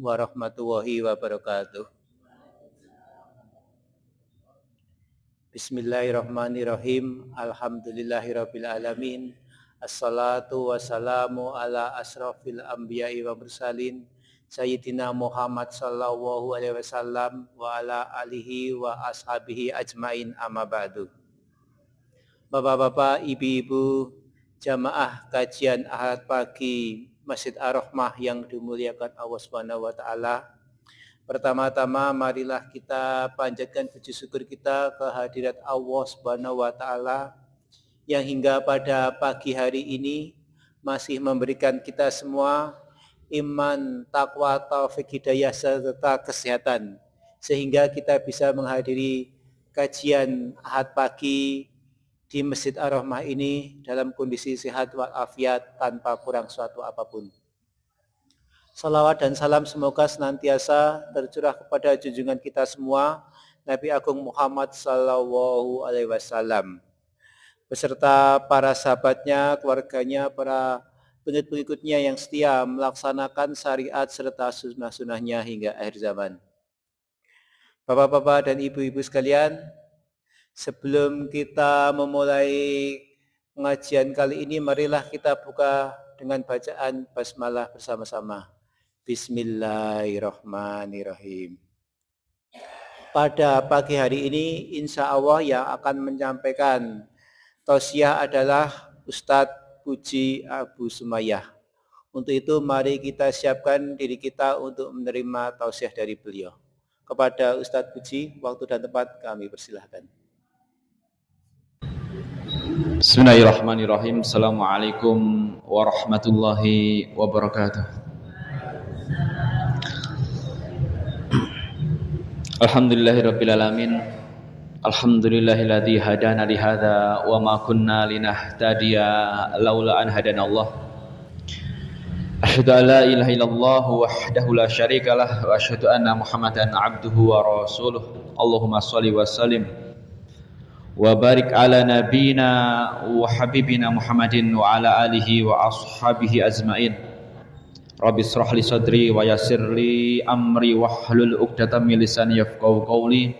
warahmatullahi wabarakatuh. Bismillahirrahmanirrahim. Alhamdulillahirabbil alamin. Assalatu wassalamu ala asrafil anbiya'i wa mursalin Sayyidina Muhammad sallallahu alaihi wasallam wa ala alihi wa ashabihi ajmain, amma ba'du. Bapak-bapak, ibu-ibu, jamaah kajian Ahad pagi Masjid Ar-Rahmah yang dimuliakan Allah Subhanahu wa taala. Pertama-tama marilah kita panjatkan puji syukur kita kehadirat Allah Subhanahu wa taala yang hingga pada pagi hari ini masih memberikan kita semua iman, takwa, taufik, hidayah serta kesehatan sehingga kita bisa menghadiri kajian Ahad pagi di Masjid Ar-Rahmah ini dalam kondisi sehat walafiat tanpa kurang suatu apapun. Salawat dan salam semoga senantiasa tercurah kepada junjungan kita semua Nabi Agung Muhammad sallallahu alaihi wasallam beserta para sahabatnya, keluarganya, para pengikut-pengikutnya yang setia melaksanakan syariat serta sunnah-sunnahnya hingga akhir zaman. Bapak-bapak dan ibu-ibu sekalian, sebelum kita memulai pengajian kali ini, marilah kita buka dengan bacaan basmalah bersama-sama. Bismillahirrahmanirrahim. Pada pagi hari ini, insya Allah yang akan menyampaikan tausiah adalah Ustadz Puji Abu Sumayyah. Untuk itu mari kita siapkan diri kita untuk menerima tausiah dari beliau. Kepada Ustadz Puji, waktu dan tempat kami persilahkan. Bismillahirrahmanirrahim. Assalamualaikum warahmatullahi wabarakatuh. Alhamdulillahirabbil alamin. Alhamdulillahilladzi hadana li hadza wa ma kunna linahtadiya laula an hadanallah. Asyhadu an la ilaha illallah wahdahu la syarikalah wa asyhadu anna Muhammadan abduhu wa rasuluh. Allahumma shalli wa sallim wa barik ala nabina wa habibina Muhammadin wa ala alihi wa ashabihi azmain. Rabbi israh li sadri wa yassir li amri wahlul 'uqdatam min lisani yafqahu qawli.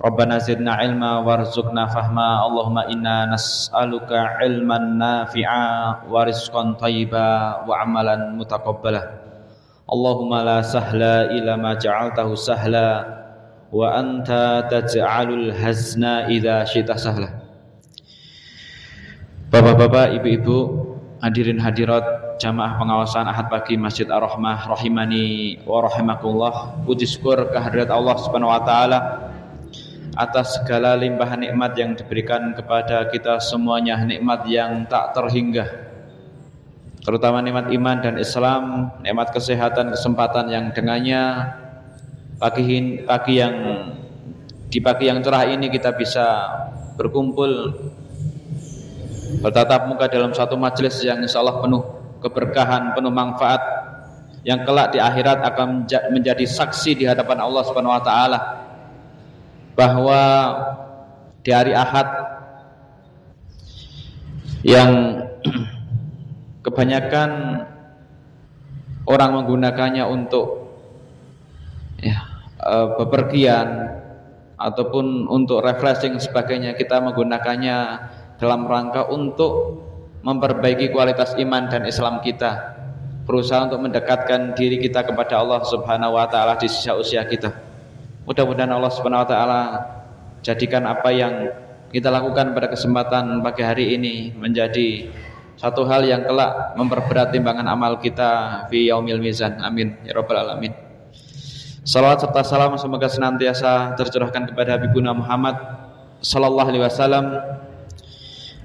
Rabbana zidna ilma warzuqna fahma. Allahumma inna nas'aluka ilman nafi'a wa rizqan thayyiba wa amalan mutaqabbala. Allahumma la sahla illa ma ja'altahu sahla wa anta taj'alul hazna idza syi'ta sahla. Bapak-bapak, ibu-ibu, hadirin hadirat jamaah pengawasan Ahad pagi Masjid Ar-Rahmah rahimani wa rahimakumullah. Puji syukur kehadirat Allah Subhanahu wa taala atas segala limpahan nikmat yang diberikan kepada kita semuanya, nikmat yang tak terhingga, terutama nikmat iman dan Islam, nikmat kesehatan, kesempatan yang dengannya di pagi yang cerah ini kita bisa berkumpul bertatap muka dalam satu majelis yang insyaallah penuh keberkahan, penuh manfaat, yang kelak di akhirat akan menjadi saksi di hadapan Allah Subhanahu wa taala bahwa di hari Ahad yang kebanyakan orang menggunakannya untuk bepergian ataupun untuk refreshing sebagainya, kita menggunakannya dalam rangka untuk memperbaiki kualitas iman dan Islam kita, berusaha untuk mendekatkan diri kita kepada Allah Subhanahu wa taala di sisa usia kita. Mudah-mudahan Allah Subhanahu wa taala jadikan apa yang kita lakukan pada kesempatan pagi hari ini menjadi satu hal yang kelak memperberat timbangan amal kita fi yaumil mizan. Amin ya rabbal alamin. Salawat serta salam semoga senantiasa tercurahkan kepada Habibuna Muhammad sallallahu alaihi wasallam,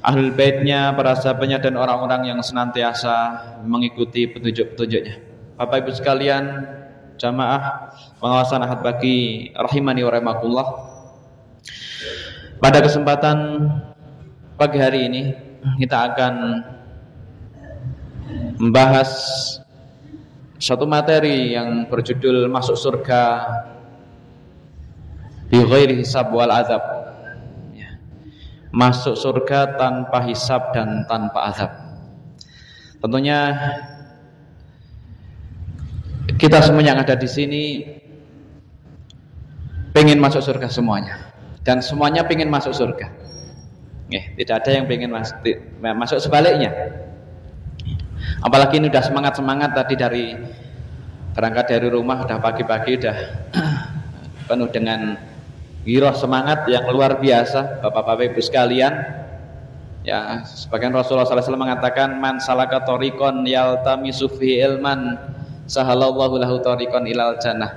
ahlul baitnya, para sahabatnya, dan orang-orang yang senantiasa mengikuti petunjuk-petunjuknya. Bapak Ibu sekalian, jamaah pengawasan Ahad pagi rahimani wa rahimakumullah. Pada kesempatan pagi hari ini kita akan membahas satu materi yang berjudul masuk surga bi ghairi hisab wal azab. Masuk surga tanpa hisab dan tanpa azab. Tentunya kita semua yang ada di sini pengen masuk surga semuanya, dan semuanya pengen masuk surga. Tidak ada yang pengen masuk sebaliknya. Apalagi ini udah semangat tadi berangkat dari rumah, udah pagi-pagi, udah penuh dengan giroh semangat yang luar biasa, bapak-bapak ibu sekalian. Ya, sebagian Rasulullah SAW mengatakan, man salaka thoriqon yaltamisu fihi ilman sahalallahu lahu thoriqon ilal jannah.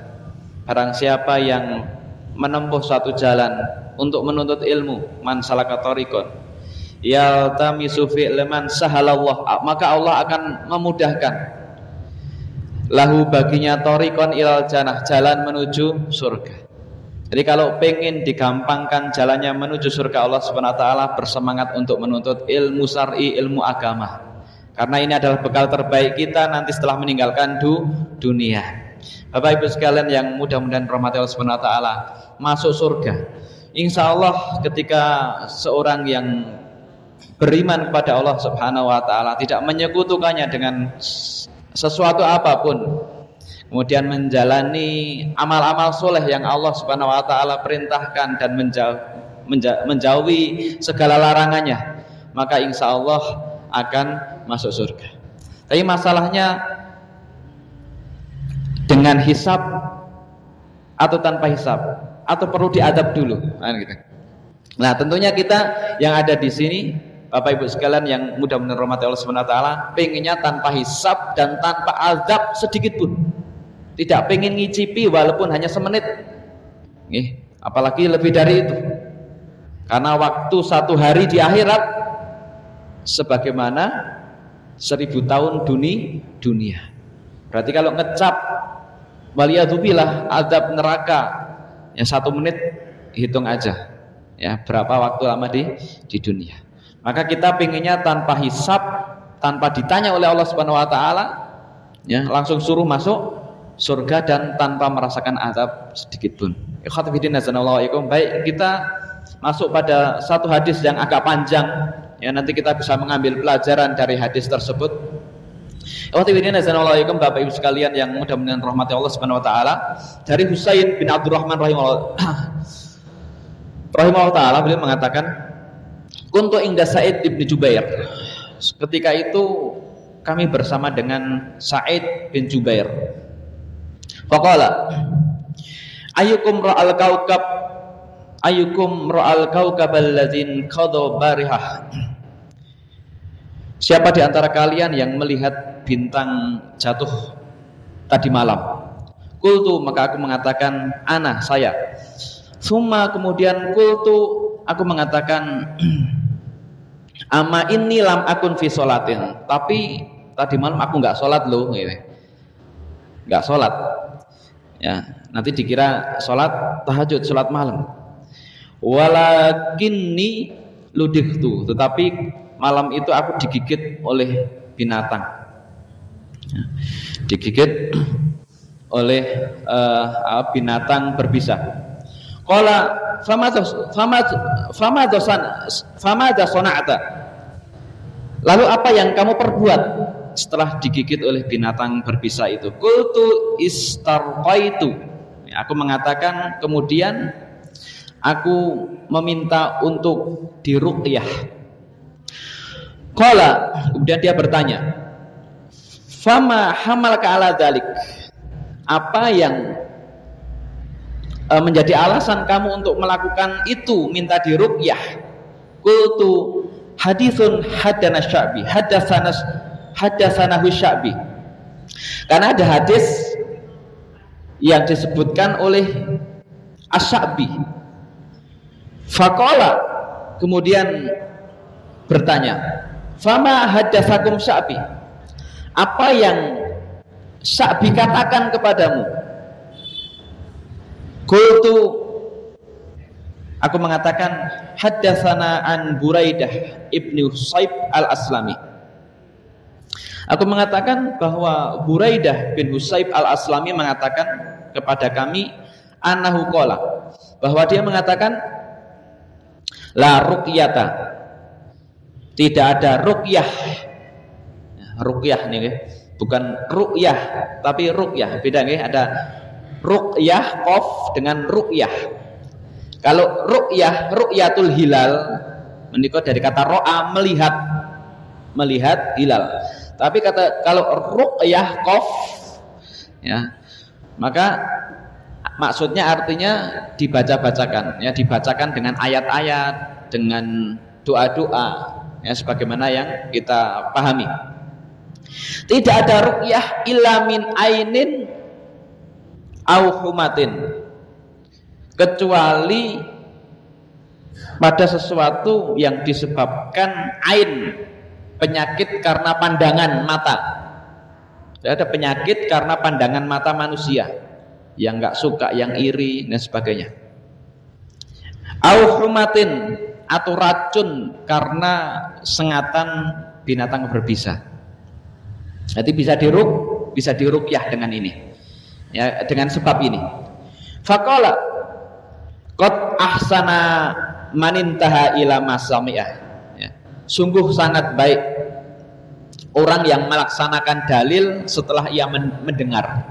Barang siapa yang menempuh suatu jalan untuk menuntut ilmu, man salaka thoriqon yaltamisu fihi ilman sahalallahu, maka Allah akan memudahkan lahu baginya thoriqon ilal jannah, jalan menuju surga. Jadi kalau pengen digampangkan jalannya menuju surga Allah Subhanahu wa taala, bersemangat untuk menuntut ilmu syar'i, ilmu agama. Karena ini adalah bekal terbaik kita nanti setelah meninggalkan dunia. Bapak Ibu sekalian yang mudah-mudahan rahmati Allah Subhanahu wa taala, masuk surga. Insya Allah ketika seorang yang beriman kepada Allah Subhanahu wa taala, tidak menyekutukannya dengan sesuatu apapun, kemudian menjalani amal-amal soleh yang Allah Subhanahu wa taala perintahkan dan menjauhi segala larangannya, maka insya Allah akan masuk surga. Tapi masalahnya dengan hisab atau tanpa hisab, atau perlu diadab dulu. Nah, tentunya kita yang ada di sini, Bapak Ibu sekalian yang mudah-mudahan rahmati Allah Subhanahu wa taala, pengennya tanpa hisab dan tanpa azab sedikit pun. Tidak pengen ngicipi walaupun hanya semenit, apalagi lebih dari itu. Karena waktu satu hari di akhirat sebagaimana 1000 tahun dunia. Berarti kalau ngecap waliyadzubillah azab neraka yang 1 menit, hitung aja ya berapa waktu lama di dunia. Maka kita pengennya tanpa hisab, tanpa ditanya oleh Allah Subhanahu wa taala, ya langsung suruh masuk surga dan tanpa merasakan azab sedikit pun. Baik, kita masuk pada satu hadis yang agak panjang, ya nanti kita bisa mengambil pelajaran dari hadis tersebut. Bapak Ibu sekalian yang mudah-mudahan rahmati Allah Subhanahu wa taala, dari Husain bin Abdurrahman rahimahullah taala, beliau mengatakan, kuntu inda Sa'id bin Jubair. Ketika itu kami bersama dengan Sa'id bin Jubair. Faqala ayyukum ra'al kaukab alladzin qadha barihah. Siapa di antara kalian yang melihat bintang jatuh tadi malam? Qultu, maka aku mengatakan, ana, saya. Summa, kemudian qultu, aku mengatakan, ama inni lam akun fi sholatin. Tapi tadi malam aku enggak sholat loh, enggak sholat. Ya, nanti dikira sholat tahajud, sholat malam. Walakinni ludightu, tetapi malam itu aku digigit oleh binatang. Ya, digigit oleh binatang berbisa. Qala famadha sana'ta. Lalu apa yang kamu perbuat setelah digigit oleh binatang berbisa itu? Qultu istarqaitu. Aku mengatakan, kemudian aku meminta untuk diruqyah. Qala, kemudian dia bertanya, fama hamalka ala dzalik. Apa yang menjadi alasan kamu untuk melakukan itu, minta diruqyah? Qultu haditsun hadana Sya'bi, hadasanahu Sya'bi. Karena ada hadis yang disebutkan oleh Asy-Sya'bi. Faqala, kemudian bertanya, fama hadasakum Sya'bi. Apa yang Sya'bi katakan kepadamu? Qultu, aku mengatakan, haddatsana an Buraidah ibni Husayb al-Aslami. Aku mengatakan bahwa Buraidah bin Husayb al-Aslami mengatakan kepada kami, annahu qala, bahwa dia mengatakan, la ruqyata, tidak ada ruqyah. Ruqyah nih, bukan ru'yah tapi ru'yah, beda nggih, ada ru'yah qaf dengan ru'yah. Kalau ru'yah, ru'yatul hilal menika dari kata ro'a, melihat hilal. Tapi kalau ru'yah qaf ya, maka maksudnya artinya dibaca-bacakan ya, dibacakan dengan ayat-ayat, dengan doa-doa ya, sebagaimana yang kita pahami. Tidak ada ru'yah illa min ainin au humatin, kecuali pada sesuatu yang disebabkan ain, penyakit karena pandangan mata. Ada penyakit karena pandangan mata manusia yang nggak suka, yang iri dan sebagainya. Au humatin, atau racun karena sengatan binatang berbisa. Jadi bisa diruqyah dengan ini. Ya, dengan sebab ini. Faqala qad ahsana manintaha ila masami'ah. Ya. Sungguh sangat baik orang yang melaksanakan dalil setelah ia mendengar.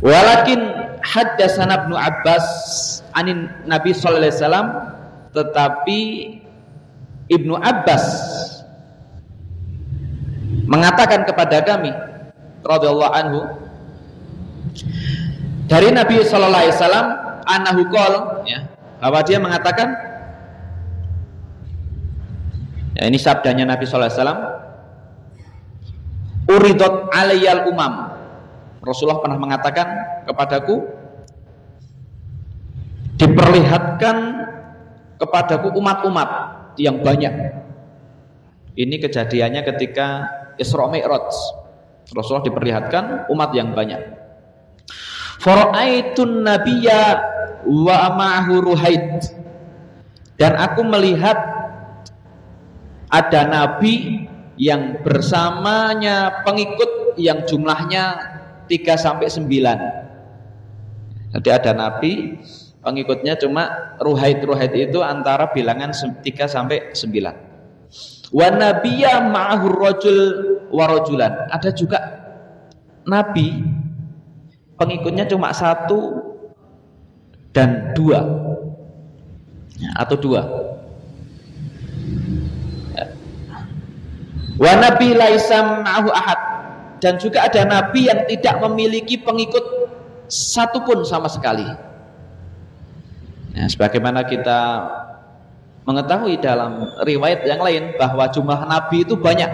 Walakin haddatsana Ibnu Abbas anin Nabi sallallahu alaihi wasallam, tetapi Ibnu Abbas mengatakan kepada kami radhiyallahu anhu dari Nabi sallallahu alaihi wasallam, annahu qol, ya, bahwa dia mengatakan, ya, ini sabdanya Nabi sallallahu alaihi wasallam, uridot alayyal umam. Rasulullah pernah mengatakan kepadaku, diperlihatkan kepadaku umat-umat yang banyak. Ini kejadiannya ketika Isra Mi'raj. Rasulullah diperlihatkan umat yang banyak. Fara'aitun nabiyya wa ma'ahu ruhaid. Dan aku melihat ada nabi yang bersamanya pengikut yang jumlahnya 3-9. Jadi ada nabi, pengikutnya cuma ruhaid itu antara bilangan 3-9. Wa nabiyya ma'ahu rajul wa rajulan. Ada juga nabi pengikutnya cuma 1 dan 2, atau 2. Wa nabi laisa ma'ahu ahad. Dan juga ada nabi yang tidak memiliki pengikut satupun sama sekali. Nah, sebagaimana kita mengetahui dalam riwayat yang lain bahwa jumlah nabi itu banyak.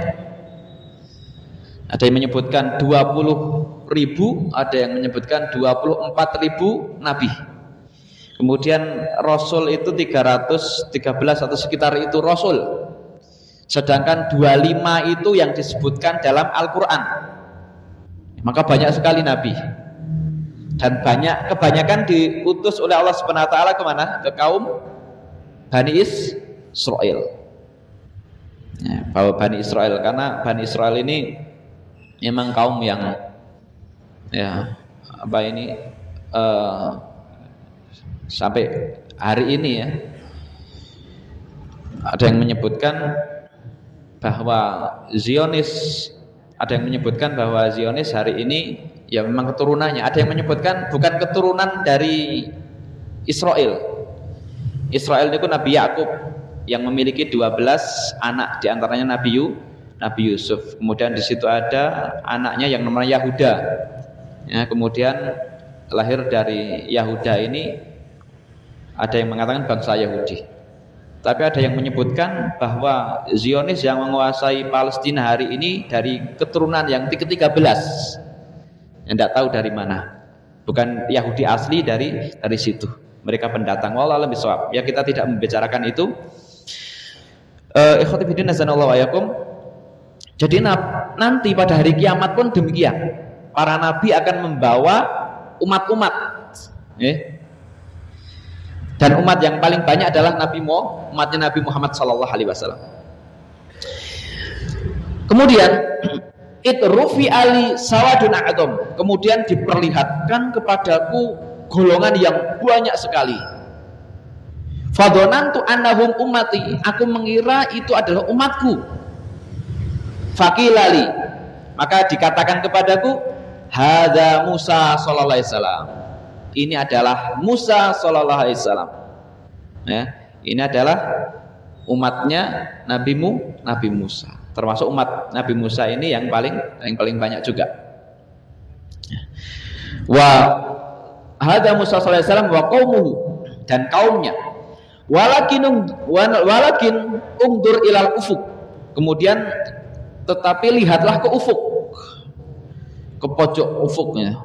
Ada yang menyebutkan 20.000, ada yang menyebutkan 24.000 nabi. Kemudian rasul itu 313 atau sekitar itu rasul. Sedangkan 25 itu yang disebutkan dalam Al-Qur'an. Maka banyak sekali nabi. Dan kebanyakan diutus oleh Allah Subhanahu wa taala kemana? Ke kaum Bani Israel. Ya, bahwa Bani Israel, karena Bani Israel ini memang kaum yang sampai hari ini ya, ada yang menyebutkan bahwa Zionis, ada yang menyebutkan bahwa Zionis hari ini ya memang keturunannya. Ada yang menyebutkan bukan keturunan dari Israel. Israel itu Nabi Yakub yang memiliki 12 anak, diantaranya Nabi Yusuf. Kemudian di situ ada anaknya yang namanya Yahuda. Ya, kemudian lahir dari Yahuda ini ada yang mengatakan bangsa Yahudi. Tapi ada yang menyebutkan bahwa Zionis yang menguasai Palestina hari ini dari keturunan yang ke-13. Yang tidak tahu dari mana. Bukan Yahudi asli dari situ. Mereka pendatang. Wallahu a'lam bishawab. Ya, kita tidak membicarakan itu. Ikhwati fillah nazanallahu wa iyyakum. Jadi nanti pada hari kiamat pun demikian. Para nabi akan membawa umat-umat. Dan umat yang paling banyak adalah umatnya Nabi Muhammad sallallahu alaihi wasallam. Kemudian itrufi ali sawadun a'dham. Kemudian diperlihatkan kepadaku golongan yang banyak sekali. Fadhonantu annahum ummati. Aku mengira itu adalah umatku. Fakilali, maka dikatakan kepadaku, hadza Musa sallallahu alaihi wasallam. Ini adalah Musa sallallahu alaihi wasallam. Ya, ini adalah umatnya Nabi Musa. Termasuk umat Nabi Musa ini yang paling banyak juga. Wa hadza Musa sallallahu alaihi wasallam wa qaumuhu, dan kaumnya. Walakin ungdur ilal ufuk. Kemudian tetapi lihatlah ke ufuk, ke pojok ufuknya.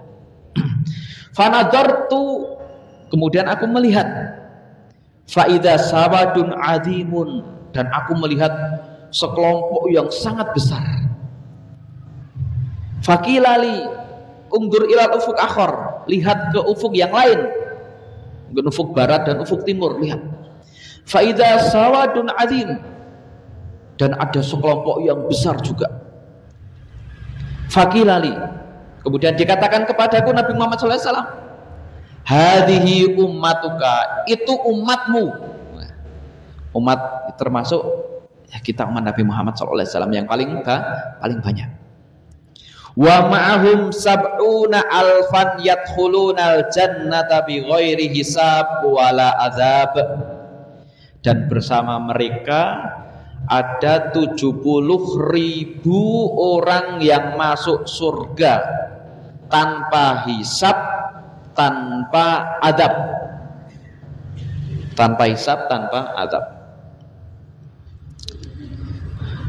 Fanadartu, kemudian aku melihat, faida sawadun azimun, dan aku melihat sekelompok yang sangat besar. Fakilali ungdur ilal ufuk akhor, lihat ke ufuk yang lain, ke ufuk barat dan ufuk timur, lihat. Faida sawadun azim, dan ada sekelompok yang besar juga. Fakilali, kemudian dikatakan kepadaku Nabi Muhammad SAW, hadhihi ummatuka, itu umatmu. Umat termasuk ya kita umat Nabi Muhammad SAW yang paling banyak. Wa ma'ahum sab'una alfan yadkhulunal jannata bighairi hisab wala azab, dan bersama mereka ada 70.000 orang yang masuk surga tanpa hisab, tanpa adab. Tanpa hisab, tanpa adab.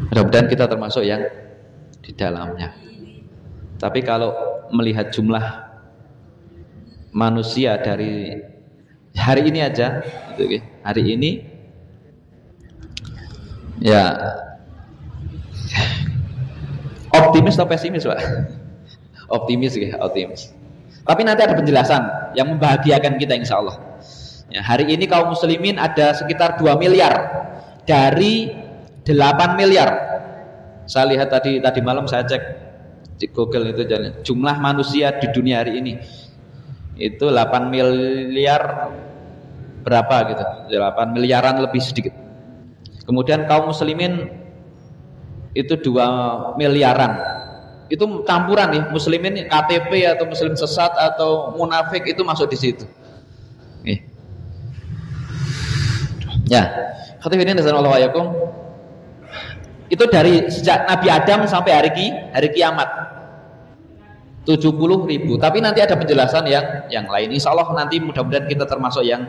Mudah-mudahan kita termasuk yang di dalamnya. Tapi kalau melihat jumlah manusia dari hari ini aja, hari ini ya optimis atau pesimis, Pak? Optimis ya, optimis. Tapi nanti ada penjelasan yang membahagiakan kita insya Allah. Ya, hari ini kaum muslimin ada sekitar 2 miliar dari 8 miliar. Saya lihat tadi malam saya cek di Google itu jumlah manusia di dunia hari ini itu 8 miliar berapa gitu, 8 miliaran lebih sedikit. Kemudian kaum muslimin itu 2 miliaran. Itu campuran nih, muslimin KTP atau muslim sesat atau munafik itu masuk di situ. Nih. Ya, hadirin Allah yakum. Itu dari sejak Nabi Adam sampai hari kiamat 70.000. Tapi nanti ada penjelasan yang lain. Insya Allah nanti mudah-mudahan kita termasuk yang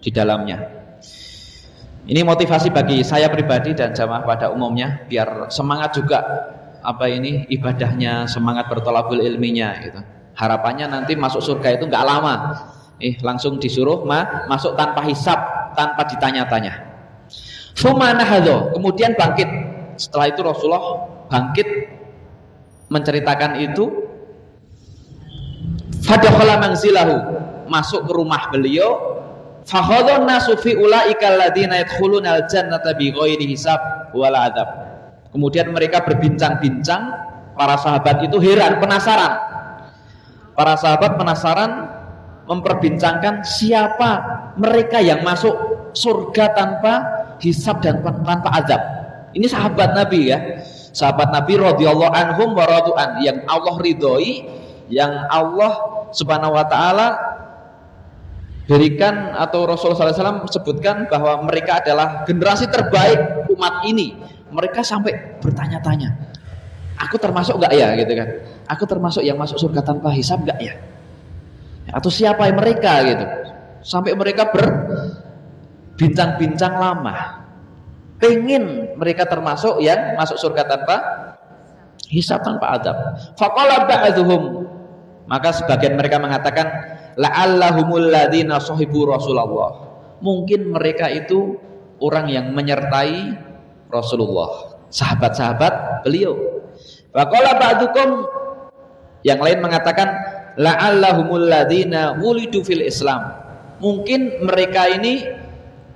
di dalamnya. Ini motivasi bagi saya pribadi dan jamaah pada umumnya, biar semangat juga ibadahnya, semangat bertolabul ilminya gitu. Harapannya nanti masuk surga itu nggak lama, langsung disuruh masuk tanpa hisab, tanpa ditanya-tanya. Kemudian bangkit. Setelah itu Rasulullah bangkit menceritakan itu. Fadakhala manzilahu, masuk ke rumah beliau. Fakhadhan nasu fi ulaika alladziina yadkhulunal jannata bighairi hisab wala adzab. Kemudian mereka berbincang-bincang, para sahabat itu heran, penasaran. Para sahabat penasaran, memperbincangkan siapa mereka yang masuk surga tanpa hisab dan tanpa azab. Ini sahabat Nabi ya. Sahabat Nabi radhiyallahu anhum wa radu'an, yang Allah ridhoi, yang Allah Subhanahu wa taala berikan, atau Rasulullah SAW sebutkan bahwa mereka adalah generasi terbaik umat ini. Mereka sampai bertanya-tanya, aku termasuk enggak ya gitu kan? Aku termasuk yang masuk surga tanpa hisab enggak ya? Atau siapa yang mereka gitu? Sampai mereka berbincang-bincang lama. Pengen mereka termasuk yang masuk surga tanpa hisab, tanpa adab. Faqala ba'dhum, maka sebagian mereka mengatakan, la'allahumul ladzina sahibu Rasulullah. Mungkin mereka itu orang yang menyertai Rasulullah, sahabat-sahabat beliau. Wa qala ba'dukum, yang lain mengatakan la'allahumul ladzina wulidu fil Islam. Mungkin mereka ini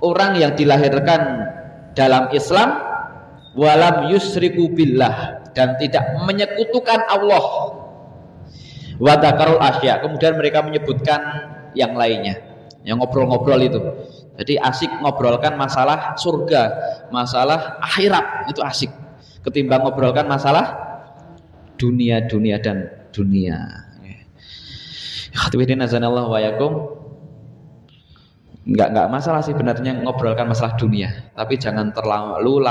orang yang dilahirkan dalam Islam, walam yusriku billah, dan tidak menyekutukan Allah. Wa dzakarul asya, kemudian mereka menyebutkan yang lainnya, yang ngobrol-ngobrol itu. Jadi asik ngobrolkan masalah surga, masalah akhirat, itu asik. ketimbang ngobrolkan masalah dunia dan dunia. Khatibirin azanallahu wa yakum. Enggak masalah sih benarnya ngobrolkan masalah dunia, tapi jangan terlalu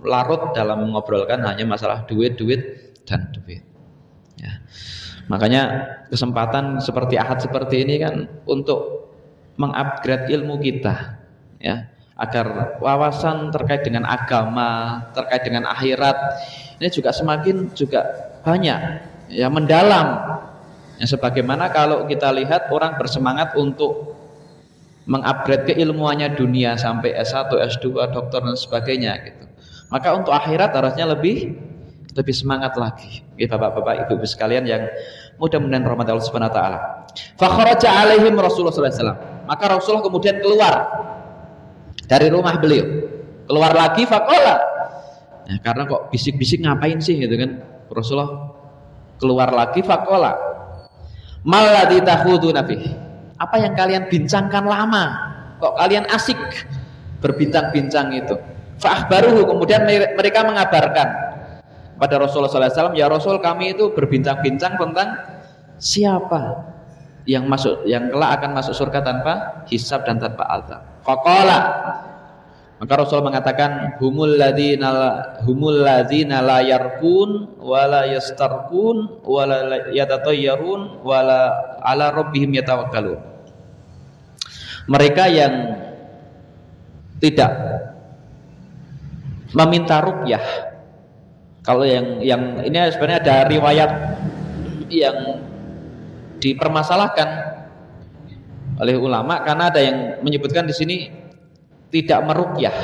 larut dalam mengobrolkan hanya masalah duit dan duit. Ya. Makanya kesempatan seperti Ahad seperti ini kan untuk mengupgrade ilmu kita, ya, agar wawasan terkait dengan agama, terkait dengan akhirat ini juga semakin banyak, ya, mendalam. Ya, sebagaimana kalau kita lihat orang bersemangat untuk mengupgrade keilmuannya dunia sampai S1, S2, doktor dan sebagainya gitu. Maka untuk akhirat harusnya lebih semangat lagi. Bapak-bapak, ibu-ibu sekalian yang mudah-mudahan rahmat Allah Subhanahu wa taala. Fa kharaja alaihim Rasulullah sallallahu alaihi wasallam. Maka Rasulullah kemudian keluar dari rumah beliau. Keluar lagi faqala. Ya, karena kok bisik-bisik ngapain sih gitu kan. Rasulullah keluar lagi faqala. Malladzi takhuduna fihi. Apa yang kalian bincangkan lama? Kok kalian asik berbincang-bincang itu? Fa'akhbaruhu, kemudian mereka mengabarkan pada Rasulullah SAW, ya Rasul, kami itu berbincang-bincang tentang siapa yang kelak akan masuk surga tanpa hisab dan tanpa azab. Faqala, maka Rasul mengatakan humul ladzina la yarqun wa la yastarqun wa la yatatayyarun wa la ala rabbihim yatawakkalun. Mereka yang tidak meminta ruqyah. Kalau yang ini sebenarnya ada riwayat yang dipermasalahkan oleh ulama karena ada yang menyebutkan di sini tidak meruqyah.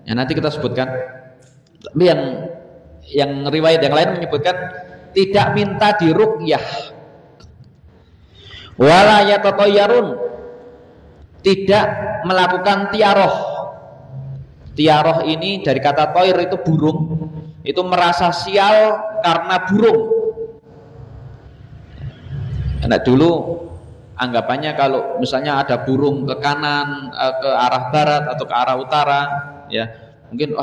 Ya, nanti kita sebutkan. Tapi yang riwayat yang lain menyebutkan tidak minta diruqyah. Wala yatatayyarun, tidak melakukan tiaroh. Tiaroh ini dari kata toir, itu burung, itu merasa sial karena burung. Nah, dulu anggapannya kalau misalnya ada burung ke kanan, ke arah barat atau ke arah utara, ya mungkin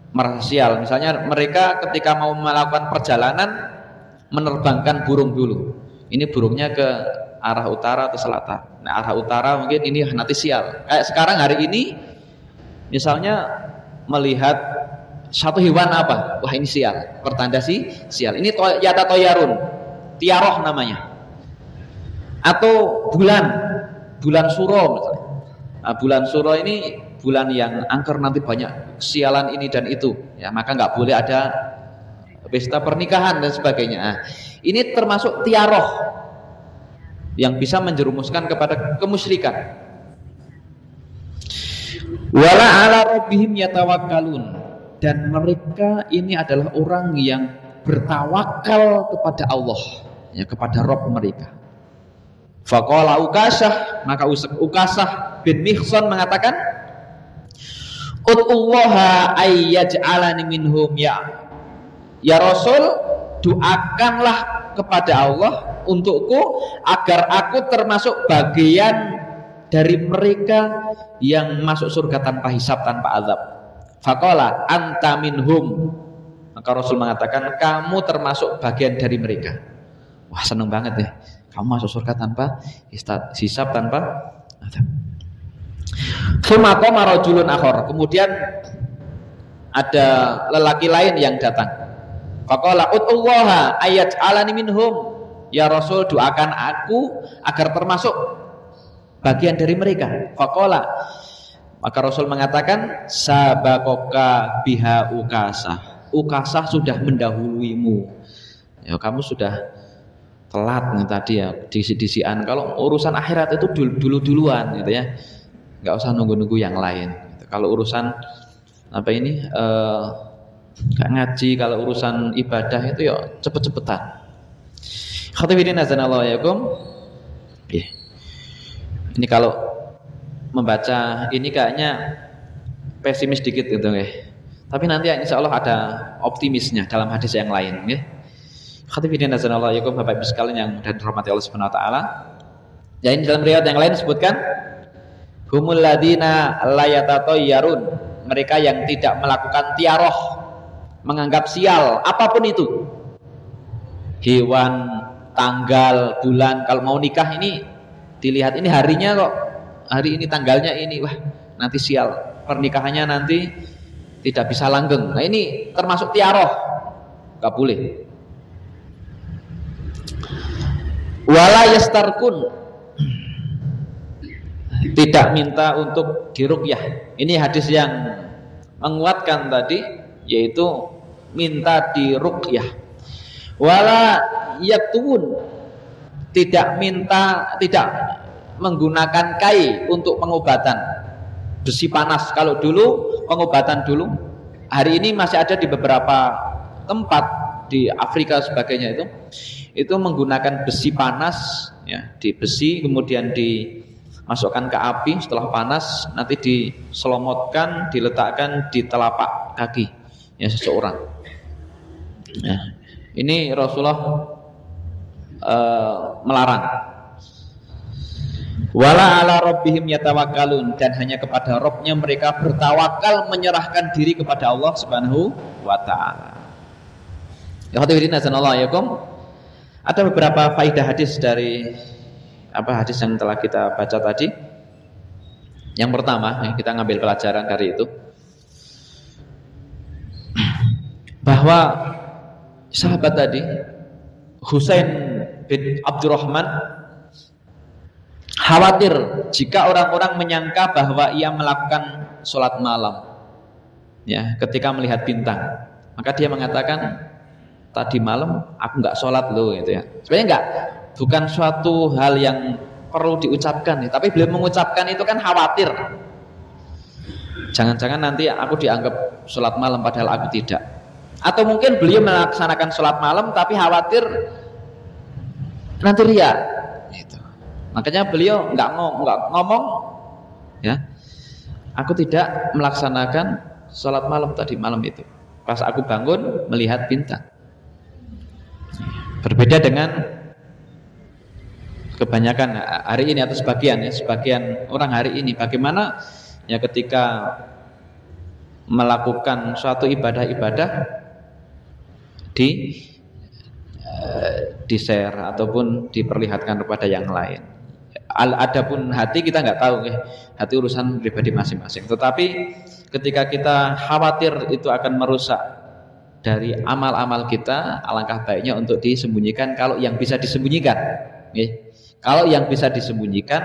merasa sial. Misalnya mereka ketika mau melakukan perjalanan menerbangkan burung dulu. Ini burungnya ke arah utara atau selatan. Nah, arah utara mungkin ini nanti sial. Kayak sekarang hari ini misalnya melihat satu hewan apa? Wah, ini sial. Pertanda sial. Ini yata toyarun. Tiaroh namanya. Atau bulan suro misalnya. Nah, bulan suro ini bulan yang angker, nanti banyak sialan ini dan itu. Ya, maka nggak boleh ada pesta pernikahan dan sebagainya. Nah, ini termasuk tiaroh yang bisa menjerumuskan kepada kemusyrikan. Wala ala rabbihim yatawakkalun, dan mereka ini adalah orang yang bertawakal kepada Allah, ya, kepada Rabb mereka. Faqala Ukasah, maka Ukasah bin Mihsan mengatakan, Ud'ullaha ayyaj'alani minhum, ya Rasul, doakanlah kepada Allah untukku agar aku termasuk bagian dari mereka yang masuk surga tanpa hisab, tanpa azab. Faqala anta minhum, maka Rasul mengatakan kamu termasuk bagian dari mereka. Wah, seneng banget ya, kamu masuk surga tanpa hisab, tanpa azab. Tsumma qama rajulun akhar, kemudian ada lelaki lain yang datang. Faqala ud'ullaha ayyaj'alani minhum, ya Rasul, doakan aku agar termasuk bagian dari mereka. Faqala, maka Rasul mengatakan sabaqaka biha Ukasah, Ukasah sudah mendahuluimu. Ya, kamu sudah telat nih tadi ya, disi-disian. Kalau urusan akhirat itu duluan gitu ya, nggak usah nunggu-nunggu yang lain. Kalau urusan apa ini gak ngaji, kalau urusan ibadah itu ya cepet-cepetan. Khatibirin azanallahu yakum. Ini kalau membaca ini kayaknya pesimis dikit gitu ya. Tapi nanti insya Allah ada optimisnya dalam hadis yang lain ya. Khatibirin azanallahu yakum, Bapak Ibu sekalian yang mudah dirahmati Allah Subhanahu wa taala. Ya, ini dalam riwayat yang lain disebutkan humul ladzina la yatatayyarun, mereka yang tidak melakukan tiaroh. menganggap sial apapun itu, hewan, tanggal, bulan. Kalau mau nikah ini dilihat ini harinya kok, hari ini tanggalnya ini, wah nanti sial, pernikahannya nanti tidak bisa langgeng. Nah ini termasuk tiaroh, gak boleh. Wala yastarkun, tidak minta untuk diruqyah. Ini hadis yang menguatkan tadi, yaitu minta diruqyah. Wala yaktun, tidak menggunakan kai untuk pengobatan besi panas. Kalau dulu pengobatan dulu, hari ini masih ada di beberapa tempat di Afrika sebagainya, itu menggunakan besi panas, ya, di besi kemudian dimasukkan ke api, setelah panas nanti diselomotkan, diletakkan di telapak kaki ya seseorang. Ya, ini Rasulullah melarang. Wala ala rabbihim yatawakkalun, dan hanya kepada Rabbnya mereka bertawakal, menyerahkan diri kepada Allah Subhanahu wa taala. Ya hadirin azanallahu. Ada beberapa faidah hadis dari hadis yang telah kita baca tadi. Yang pertama, kita ngambil pelajaran dari itu, bahwa sahabat tadi Husain bin Abdurrahman khawatir jika orang-orang menyangka bahwa ia melakukan sholat malam, ya, ketika melihat bintang. Maka dia mengatakan, tadi malam aku nggak sholat loh, gitu ya. Sebenarnya bukan suatu hal yang perlu diucapkan, ya. Tapi beliau mengucapkan itu kan khawatir, jangan-jangan nanti aku dianggap sholat malam padahal aku tidak. Atau mungkin beliau melaksanakan sholat malam tapi khawatir nanti riya, gitu. Makanya beliau nggak ngomong, ya, aku tidak melaksanakan sholat malam tadi malam itu. Pas aku bangun melihat bintang. Berbeda dengan kebanyakan hari ini atau sebagian orang hari ini, bagaimana ya ketika melakukan suatu ibadah-ibadah di share ataupun diperlihatkan kepada yang lain. Adapun hati kita nggak tahu, hati urusan pribadi masing-masing. Tetapi ketika kita khawatir itu akan merusak dari amal-amal kita, alangkah baiknya untuk disembunyikan kalau yang bisa disembunyikan. Kalau yang bisa disembunyikan,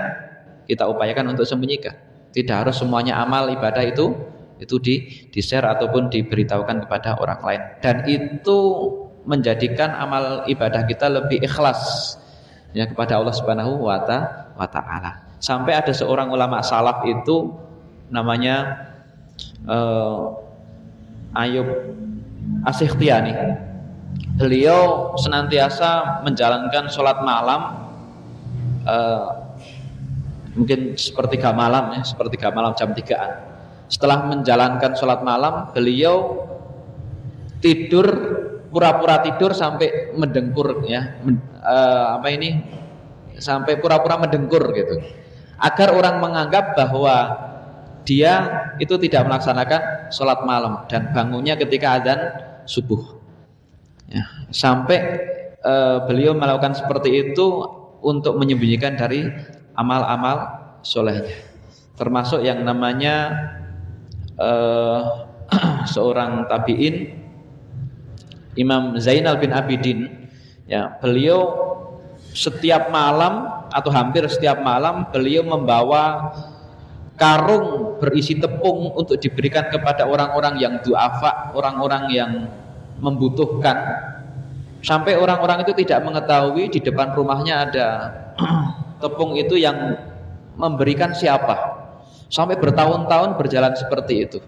kita upayakan untuk sembunyikan. Tidak harus semuanya amal ibadah itu di-share ataupun diberitahukan kepada orang lain. Dan itu menjadikan amal ibadah kita lebih ikhlas, ya, kepada Allah Subhanahu wa taala. Sampai ada seorang ulama salaf itu namanya Ayub As-Sikhtiyani. Beliau senantiasa menjalankan sholat malam, mungkin sepertiga malam, ya, sepertiga malam jam 3-an. Setelah menjalankan sholat malam, beliau tidur, pura-pura tidur sampai mendengkur, ya, sampai pura-pura mendengkur gitu, agar orang menganggap bahwa dia itu tidak melaksanakan sholat malam dan bangunnya ketika adzan subuh, ya, sampai beliau melakukan seperti itu untuk menyembunyikan dari amal-amal solehnya, termasuk yang namanya seorang tabi'in, Imam Zainal bin Abidin, ya, beliau setiap malam atau hampir setiap malam beliau membawa karung berisi tepung untuk diberikan kepada orang-orang yang du'afa, orang-orang yang membutuhkan, sampai orang-orang itu tidak mengetahui di depan rumahnya ada tepung itu yang memberikan siapa, sampai bertahun-tahun berjalan seperti itu.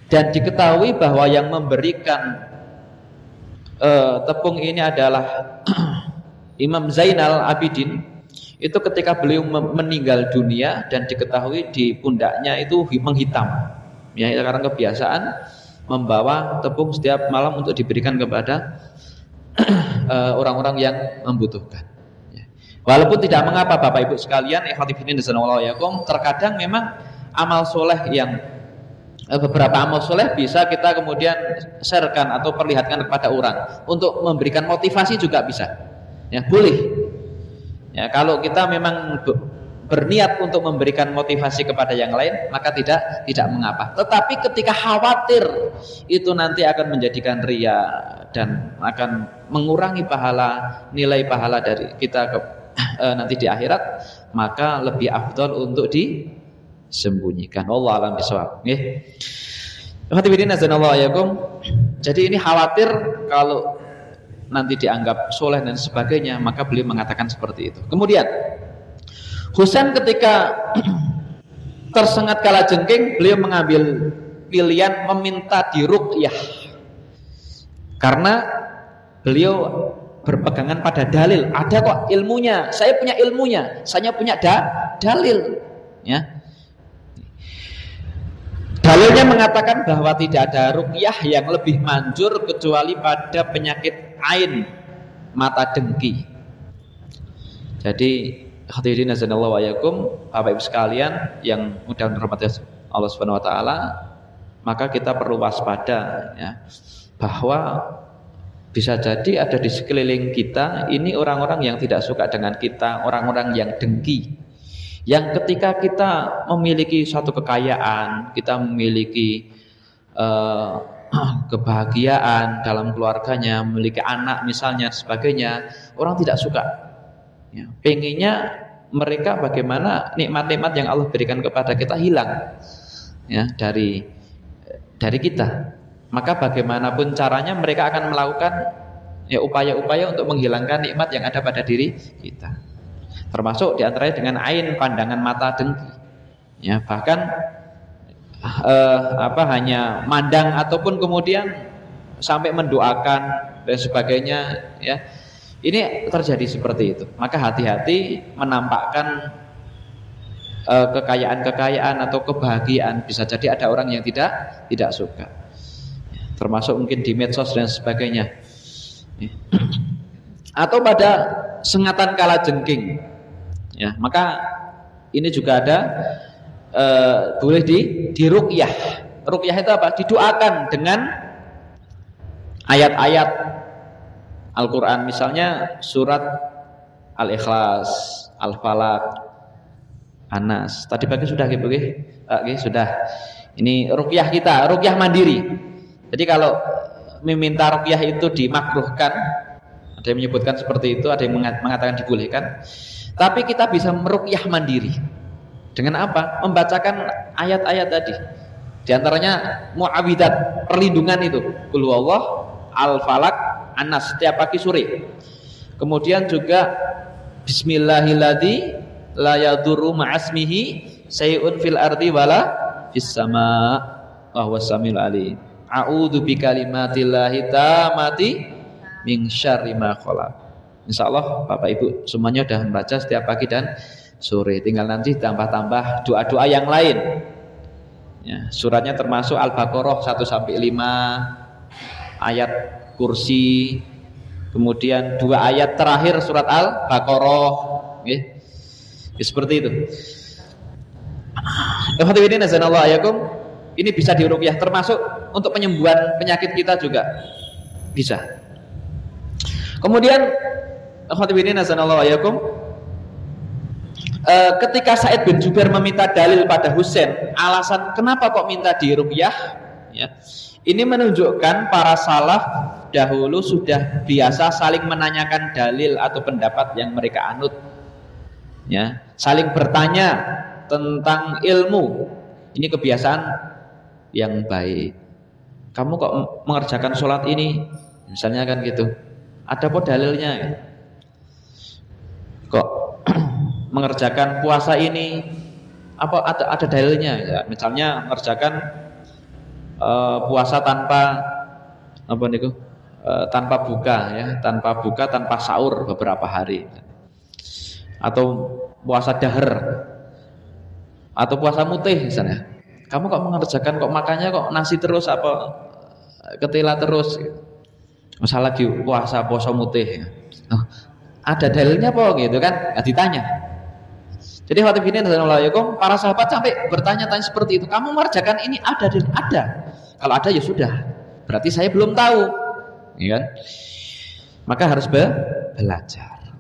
Dan diketahui bahwa yang memberikan tepung ini adalah Imam Zainal Abidin. Itu ketika beliau meninggal dunia dan diketahui di pundaknya itu menghitam, ya, karena kebiasaan membawa tepung setiap malam untuk diberikan kepada orang-orang yang membutuhkan, ya. Walaupun tidak mengapa Bapak Ibu sekalian, terkadang memang amal soleh yang beberapa amal soleh bisa kita kemudian sharekan atau perlihatkan kepada orang untuk memberikan motivasi juga bisa, ya boleh ya. Kalau kita memang berniat untuk memberikan motivasi kepada yang lain maka tidak mengapa. Tetapi ketika khawatir itu nanti akan menjadikan ria dan akan mengurangi pahala, nilai pahala dari kita nanti di akhirat, maka lebih afdal untuk disembunyikan. Wallahu a'lam bishawab. Nggih. Hadirin azanallahu ayakum. Jadi ini khawatir kalau nanti dianggap soleh dan sebagainya, maka beliau mengatakan seperti itu. Kemudian Husain ketika tersengat kalajengking, beliau mengambil pilihan meminta diruqyah. Karena beliau berpegangan pada dalil. Ada kok ilmunya, saya punya ilmunya, saya punya dalil, ya. Dalilnya mengatakan bahwa tidak ada ruqyah yang lebih manjur kecuali pada penyakit ain, mata dengki. Jadi hadirin azanallahu wa yakum, Bapak Ibu sekalian yang mudah dirahmati Allah Subhanahu wa taala, maka kita perlu waspada, ya, bahwa bisa jadi ada di sekeliling kita ini orang-orang yang tidak suka dengan kita, orang-orang yang dengki, yang ketika kita memiliki suatu kekayaan, kita memiliki kebahagiaan dalam keluarganya, memiliki anak misalnya sebagainya, orang tidak suka, ya, pengennya mereka bagaimana nikmat-nikmat yang Allah berikan kepada kita hilang, ya, dari kita. Maka bagaimanapun caranya mereka akan melakukan, ya, upaya-upaya untuk menghilangkan nikmat yang ada pada diri kita. Termasuk diantaranya dengan ain, pandangan mata dengki, ya, bahkan hanya mandang ataupun kemudian sampai mendoakan dan sebagainya, ya. Ini terjadi seperti itu. Maka hati-hati menampakkan kekayaan-kekayaan atau kebahagiaan. Bisa jadi ada orang yang tidak suka, termasuk mungkin di medsos dan sebagainya, atau pada sengatan kalajengking, ya. Maka ini juga ada boleh diruqyah. Ruqyah itu apa? Didoakan dengan ayat-ayat Al-Quran, misalnya surat Al-Ikhlas, Al-Falaq, An-Nas. Tadi pagi sudah gitu, sudah. Ini ruqyah kita, ruqyah mandiri. Jadi kalau meminta ruqyah itu dimakruhkan, ada yang menyebutkan seperti itu, ada yang mengatakan dibolehkan. Tapi kita bisa meruqyah mandiri. Dengan apa? Membacakan ayat-ayat tadi. Di antaranya mu'awidat, perlindungan itu. Qul huwallah, Al-Falaq, An-Nas setiap pagi sore. Kemudian juga Bismillahilladzi la yadurru ma'asmihi syai'un fil ardi wala fis sama' wa huwas samiul alim. A'udzu bikalimatillahi tammati min syarri ma khalaq. Insyaallah Bapak Ibu semuanya sudah membaca setiap pagi dan sore. Tinggal nanti tambah-tambah doa-doa yang lain. Ya, suratnya termasuk Al-Baqarah 1 sampai 5, ayat Kursi, kemudian 2 ayat terakhir surat Al-Baqarah, okay. Seperti itu. Hadirin azanallahu ayakum, ini bisa diruqyah, termasuk untuk penyembuhan penyakit kita juga bisa. Kemudian hadirin azanallahu ayakum, ketika Sa'id bin Jubair meminta dalil pada Husain, alasan kenapa kok minta diruqyah, ya, ini menunjukkan para salaf dahulu sudah biasa saling menanyakan dalil atau pendapat yang mereka anut, ya, saling bertanya tentang ilmu. Ini kebiasaan yang baik. Kamu kok mengerjakan sholat ini, misalnya kan gitu, ada apa dalilnya? Kok mengerjakan puasa ini, apa ada dalilnya? Ya, misalnya mengerjakan puasa tanpa apa niku? Tanpa buka, ya, tanpa buka, tanpa sahur beberapa hari, atau puasa dahar, atau puasa mutih misalnya. Kamu kok mengerjakan, kok makannya kok nasi terus, apa ketela terus, masalah lagi puasa mutih, ya. Oh, ada dalilnya apa gitu kan? Nggak ditanya. Jadi hadirin radhiyallahu para sahabat sampai bertanya-tanya seperti itu. Kamu mengerjakan ini ada dan ada. Kalau ada ya sudah. Berarti saya belum tahu. Ya kan? Maka harus belajar.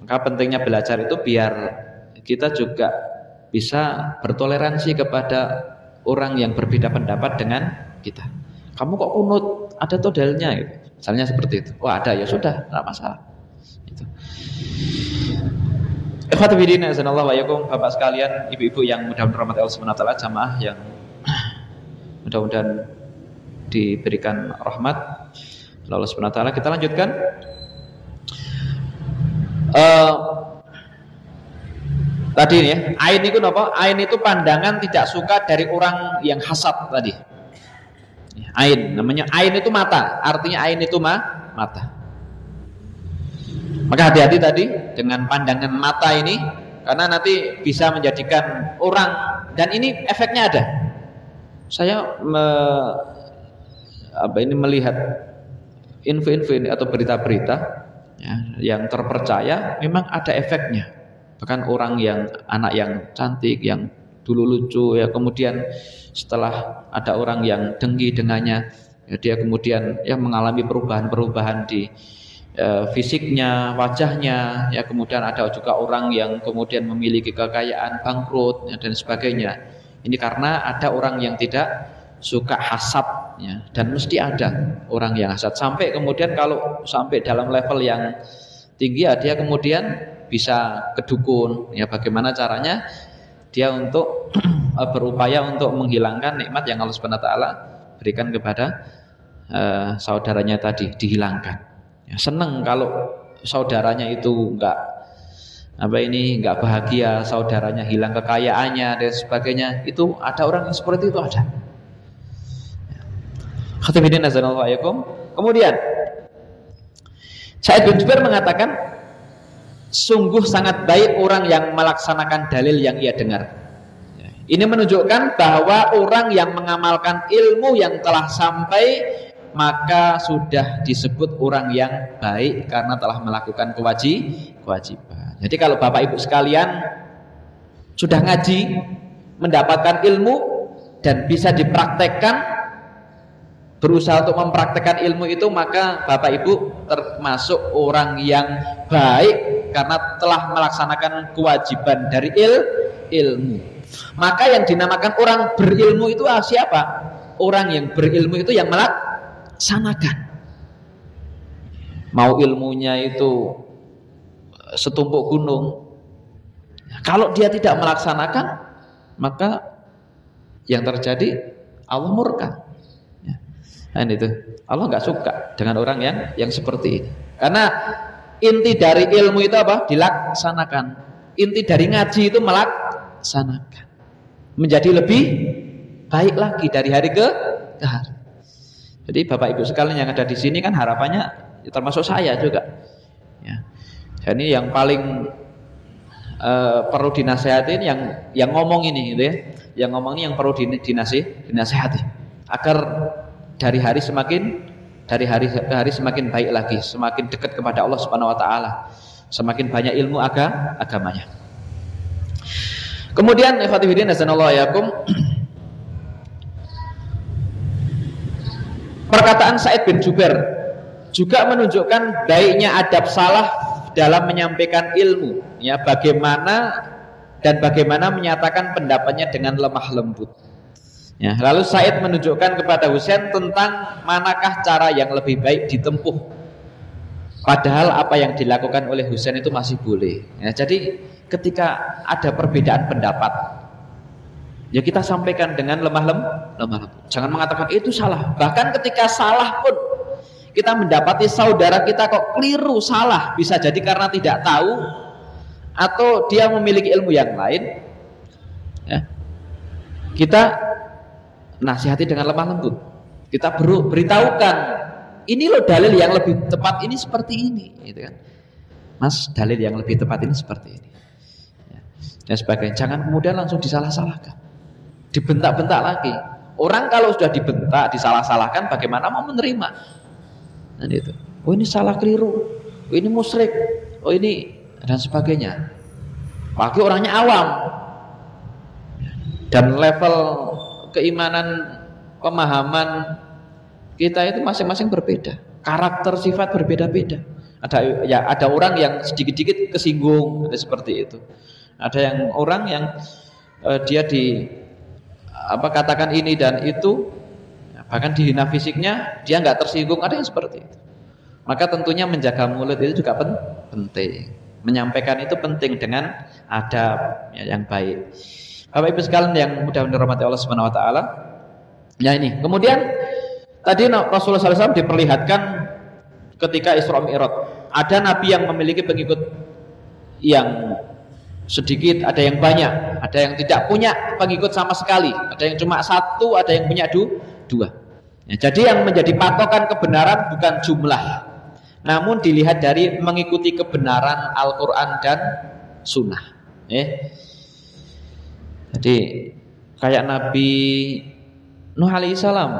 Maka pentingnya belajar itu biar kita juga bisa bertoleransi kepada orang yang berbeda pendapat dengan kita. Kamu kok kunut? Ada tuh dalilnya gitu. Misalnya seperti itu. Wah, ada ya sudah, tidak masalah. Gitu. Ikhwatiddin azanallahu wa iyyakum, Bapak sekalian, ibu-ibu yang mudah-mudahan rahmat Allah Subhanahu wa taala, jamaah yang mudah-mudahan diberikan rahmat Allah Subhanahu wa taala. Kita lanjutkan. Tadi ya, ain itu apa? Ain itu pandangan tidak suka dari orang yang hasad tadi. Ain, namanya ain itu mata. Artinya ain itu mata. Maka hati-hati tadi dengan pandangan mata ini, karena nanti bisa menjadikan orang, dan ini efeknya ada. Saya melihat info-info ini atau berita-berita ya, yang terpercaya memang ada efeknya. Bahkan orang yang anak yang cantik, yang dulu lucu ya, kemudian setelah ada orang yang dengki dengannya, ya, dia kemudian ya mengalami perubahan-perubahan di fisiknya, wajahnya, ya, kemudian ada juga orang yang kemudian memiliki kekayaan, bangkrut ya, dan sebagainya. Ini karena ada orang yang tidak suka hasad ya, dan mesti ada orang yang hasad sampai kemudian kalau sampai dalam level yang tinggi ya, dia kemudian bisa ke dukun ya, bagaimana caranya dia untuk berupaya untuk menghilangkan nikmat yang Allah Subhanahu wa taala berikan kepada saudaranya tadi, dihilangkan. Ya, seneng kalau saudaranya itu enggak bahagia, saudaranya hilang kekayaannya dan sebagainya. Itu ada orang yang seperti itu, ada. Khatibidin azanallahu alaikum. Kemudian Sa'id bin Jubair mengatakan, sungguh sangat baik orang yang melaksanakan dalil yang ia dengar. Ini menunjukkan bahwa orang yang mengamalkan ilmu yang telah sampai, maka sudah disebut orang yang baik karena telah melakukan kewajiban. Jadi kalau Bapak Ibu sekalian sudah ngaji, mendapatkan ilmu dan bisa dipraktekkan, berusaha untuk mempraktekkan ilmu itu, maka Bapak Ibu termasuk orang yang baik karena telah melaksanakan kewajiban dari ilmu. Maka yang dinamakan orang berilmu itu siapa? Orang yang berilmu itu yang melaksanakan. Mau ilmunya itu setumpuk gunung, kalau dia tidak melaksanakan, maka yang terjadi Allah murka. Nah, itu Allah nggak suka dengan orang yang seperti ini. Karena inti dari ilmu itu apa? Dilaksanakan. Inti dari ngaji itu melaksanakan, menjadi lebih baik lagi dari hari ke hari. Jadi Bapak Ibu sekalian yang ada di sini kan harapannya termasuk saya juga. Ya. Jadi yang paling perlu dinasihatin yang ngomong ini, gitu ya. Yang ngomong ini yang perlu dinasihati agar dari hari ke hari semakin baik lagi, semakin dekat kepada Allah Subhanahu wa taala, semakin banyak ilmu agamanya. Kemudian ikhwatiddin azanallahu yakum, perkataan Sa'id bin Jubair juga menunjukkan baiknya adab salah dalam menyampaikan ilmu, ya, bagaimana menyatakan pendapatnya dengan lemah lembut. Ya, lalu Sa'id menunjukkan kepada Husain tentang manakah cara yang lebih baik ditempuh. Padahal apa yang dilakukan oleh Husain itu masih boleh. Ya, jadi ketika ada perbedaan pendapat, ya kita sampaikan dengan lemah lembut. Jangan mengatakan itu salah. Bahkan ketika salah pun kita mendapati saudara kita kok keliru, salah, bisa jadi karena tidak tahu atau dia memiliki ilmu yang lain. Ya, kita nasihati dengan lemah lembut. Kita beritahukan, ini loh dalil yang lebih tepat ini seperti ini, gitu kan. Mas, dalil yang lebih tepat ini seperti ini. Ya, dan sebagainya. Jangan kemudian langsung disalah-salahkan, dibentak-bentak lagi. Orang kalau sudah dibentak, disalah-salahkan, bagaimana mau menerima? Dan itu, oh ini salah keliru, oh ini musyrik, oh ini dan sebagainya. Apalagi orangnya awam. Dan level keimanan, pemahaman kita itu masing-masing berbeda. Karakter sifat berbeda-beda. Ada orang yang sedikit-sedikit kesinggung, ada seperti itu. Ada yang orang yang dia katakan ini dan itu, bahkan dihina fisiknya, dia nggak tersinggung, ada yang seperti itu. Maka tentunya menjaga mulut itu juga penting. Menyampaikan itu penting dengan adab yang baik. Bapak Ibu sekalian yang mudah-mudahan dirahmati Allah Subhanahu wa taala. Ya ini. Kemudian tadi Rasulullah SAW diperlihatkan ketika Isra Mi'raj. Ada nabi yang memiliki pengikut yang sedikit, ada yang banyak, ada yang tidak punya pengikut sama sekali, ada yang cuma satu, ada yang punya dua. Ya, jadi yang menjadi patokan kebenaran bukan jumlah, namun dilihat dari mengikuti kebenaran Al-Quran dan Sunnah. Jadi kayak Nabi Nuh alaihissalam,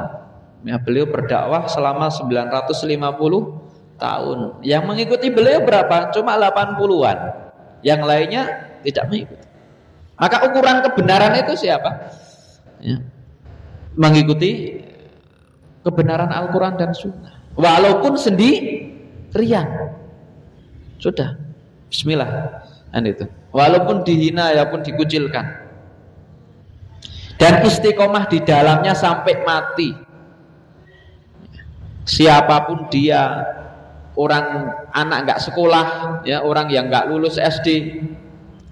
ya, beliau berdakwah selama 950 tahun. Yang mengikuti beliau berapa? Cuma 80-an. Yang lainnya tidak mengikuti. Maka ukuran kebenaran itu siapa? Ya. Mengikuti kebenaran Al-Quran dan Sunnah. Walaupun sendirian. Sudah. Bismillah. Dan itu. Walaupun dihina, walaupun dikucilkan. Dan istiqomah di dalamnya sampai mati. Siapapun dia, orang anak nggak sekolah, ya, orang yang nggak lulus SD,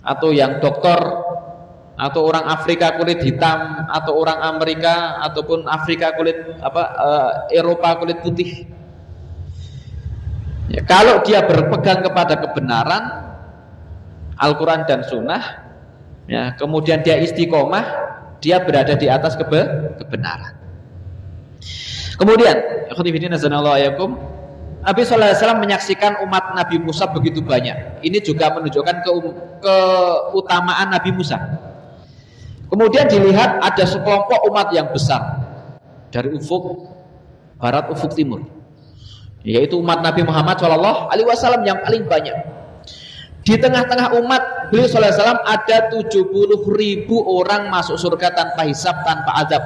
atau yang dokter, atau orang Afrika kulit hitam, atau orang Amerika, ataupun Afrika kulit Eropa kulit putih. Ya, kalau dia berpegang kepada kebenaran Al-Quran dan Sunnah, ya, kemudian dia istiqomah, dia berada di atas kebenaran. Kemudian, Nabi SAW menyaksikan umat Nabi Musa begitu banyak. Ini juga menunjukkan keutamaan Nabi Musa. Kemudian dilihat ada sekelompok umat yang besar dari ufuk barat, ufuk timur, yaitu umat Nabi Muhammad SAW yang paling banyak. Di tengah-tengah umat beliau SAW ada 70.000 orang masuk surga tanpa hisab, tanpa azab.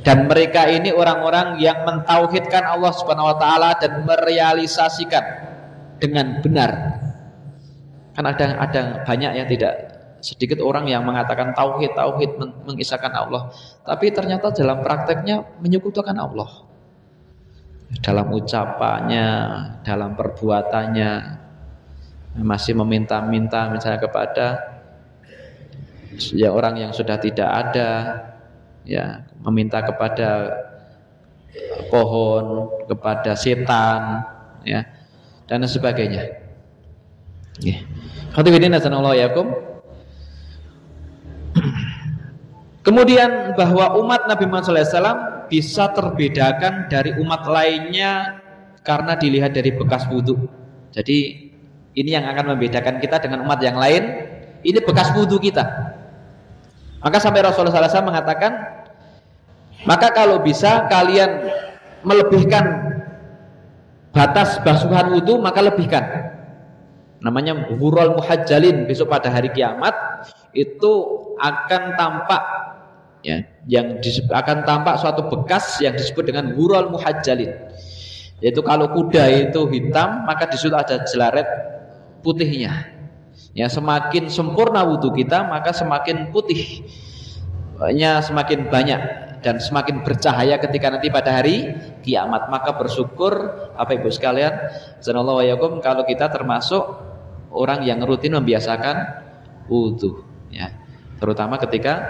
Dan mereka ini orang-orang yang mentauhidkan Allah Subhanahu wa taala dan merealisasikan dengan benar. Kan ada banyak yang tidak sedikit orang yang mengatakan tauhid mengisahkan Allah, tapi ternyata dalam prakteknya menyekutukan Allah. Dalam ucapannya, dalam perbuatannya masih meminta-minta misalnya kepada ya orang yang sudah tidak ada, ya, meminta kepada pohon, kepada setan, ya, dan sebagainya. Kemudian bahwa umat Nabi Muhammad SAW bisa terbedakan dari umat lainnya karena dilihat dari bekas wudhu. Jadi ini yang akan membedakan kita dengan umat yang lain. Ini bekas wudhu kita. Maka sampai Rasulullah SAW mengatakan, maka kalau bisa kalian melebihkan batas basuhan wudhu, maka lebihkan. Namanya ghurral muhajjalin. Besok pada hari kiamat itu akan tampak, ya, akan tampak suatu bekas yang disebut dengan ghurral muhajjalin. Yaitu kalau kuda itu hitam, maka di situ ada jelaret putihnya. Ya, semakin sempurna wudhu kita, maka semakin putihnya semakin banyak dan semakin bercahaya ketika nanti pada hari kiamat. Maka bersyukur Bapak Ibu sekalian, sallallahu alaihi wasallam, kalau kita termasuk orang yang rutin membiasakan wudhu, ya, terutama ketika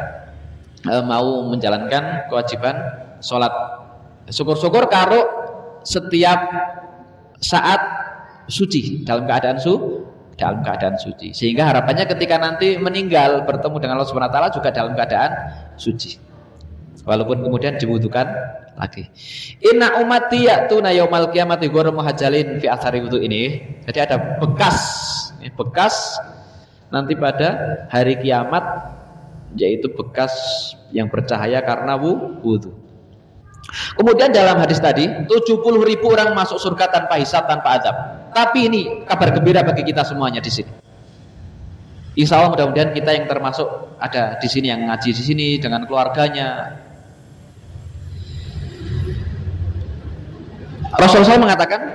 mau menjalankan kewajiban sholat. Syukur-syukur kalau setiap saat suci, dalam keadaan suci, sehingga harapannya ketika nanti meninggal bertemu dengan Allah Subhanahu wa taala juga dalam keadaan suci, walaupun kemudian diwudukan lagi. Inna ummati ya'tuna yaumal qiyamati ghurran muhajjalin fi athari wudu ini. Jadi ada bekas nanti pada hari kiamat, yaitu bekas yang bercahaya karena wudu. Kemudian dalam hadis tadi 70.000 orang masuk surga tanpa hisab, tanpa azab. Tapi ini kabar gembira bagi kita semuanya di sini. Insya Allah mudah-mudahan kita yang termasuk ada di sini, yang ngaji di sini dengan keluarganya. Rasulullah mengatakan,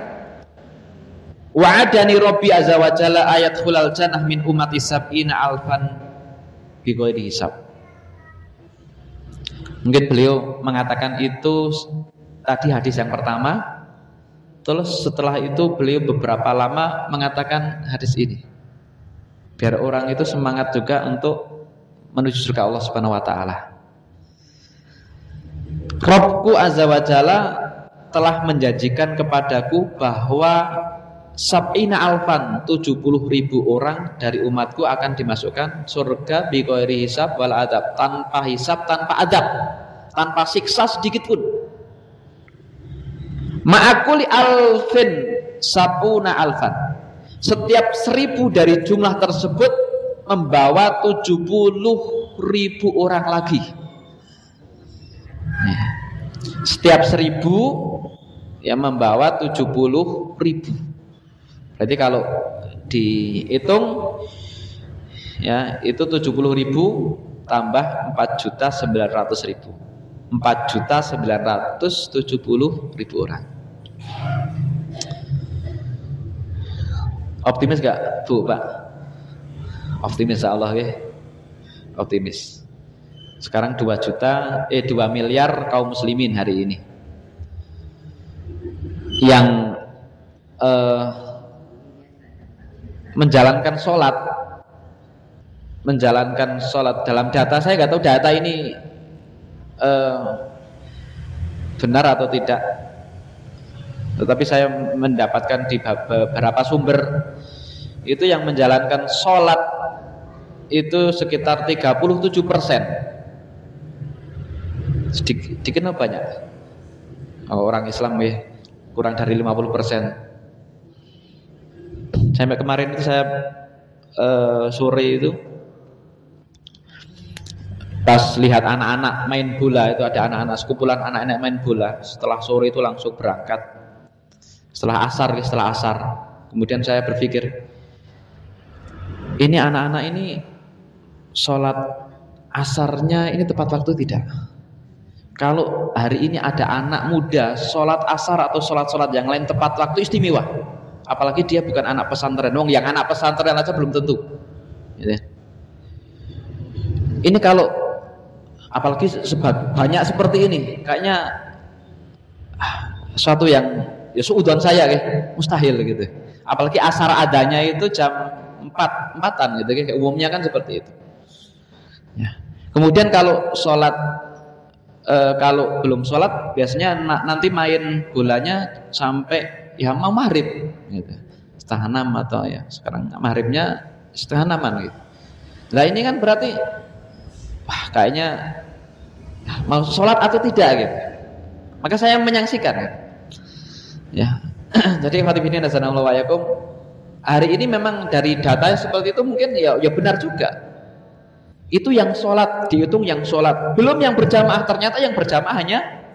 wa'adani Rabbi azza wa jalla ayat khulal jannah min ummati sab'ina alfan bighairi hisab. Mungkin beliau mengatakan itu tadi hadis yang pertama, terus setelah itu beliau beberapa lama mengatakan hadis ini, biar orang itu semangat juga untuk menuju surga Allah Subhanahu wa taala. Rabbku azza wa jalla telah menjanjikan kepadaku bahwa sab'ina alfan 70.000 orang dari umatku akan dimasukkan surga bi ghairi hisab wal adab, tanpa hisab, tanpa adab, tanpa siksa sedikit pun. Ma'akuli alfin sab'una alfan, setiap 1.000 dari jumlah tersebut membawa 70.000 orang lagi. Setiap 1.000 yang membawa 70.000. Berarti kalau dihitung ya itu 70.000 tambah 4.900.000, 4.970.000 orang. Optimis gak Bu, Pak? Optimis Allah ya. Optimis. Sekarang 2 miliar kaum muslimin hari ini yang menjalankan sholat dalam data, saya nggak tahu data ini benar atau tidak, tetapi saya mendapatkan di beberapa sumber itu yang menjalankan sholat itu sekitar 37%. Sedikit atau banyak? Orang Islam ya kurang dari 50%. Sampai kemarin itu saya sore itu pas lihat anak-anak main bola, itu ada anak-anak, sekumpulan anak-anak main bola. Setelah sore itu langsung berangkat. Setelah asar. Kemudian saya berpikir, ini anak-anak ini sholat asarnya ini tepat waktu tidak? Kalau hari ini ada anak muda sholat asar atau sholat yang lain tepat waktu, istimewa. Apalagi dia bukan anak pesantren, yang anak pesantren aja belum tentu. Ini kalau apalagi banyak seperti ini, kayaknya suatu yang ya suudon saya mustahil gitu. Apalagi asar adanya itu jam 4-an gitu, kayak umumnya kan seperti itu. Ya. Kemudian kalau sholat kalau belum sholat biasanya nanti main bolanya sampai ya mau maghrib gitu, 5:30 atau ya sekarang maghribnya 5:30 gitu. Nah ini kan berarti kayaknya mau sholat atau tidak gitu. Maka saya menyaksikan ya. Jadi hadirin azanallahu wa yakum, hari ini memang dari data seperti itu mungkin ya benar juga. Itu yang sholat dihitung, yang sholat belum yang berjamaah, ternyata yang berjamaah hanya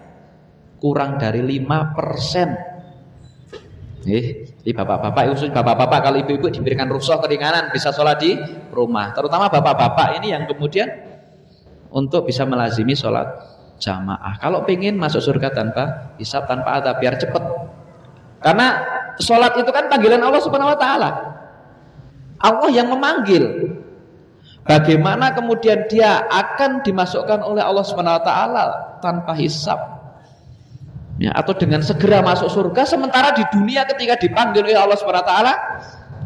kurang dari 5%. Bapak-bapak, khusus bapak-bapak, kalau ibu-ibu diberikan rukhsah keringanan bisa sholat di rumah, terutama bapak-bapak ini yang kemudian untuk bisa melazimi sholat jamaah. Kalau pengen masuk surga tanpa hisab, tanpa adab, biar cepat. Karena sholat itu kan panggilan Allah Subhanahu wa taala. Allah yang memanggil. Bagaimana kemudian dia akan dimasukkan oleh Allah Subhanahu wa taala tanpa hisab? Ya, atau dengan segera masuk surga, sementara di dunia ketika dipanggil oleh Allah Subhanahu wa taala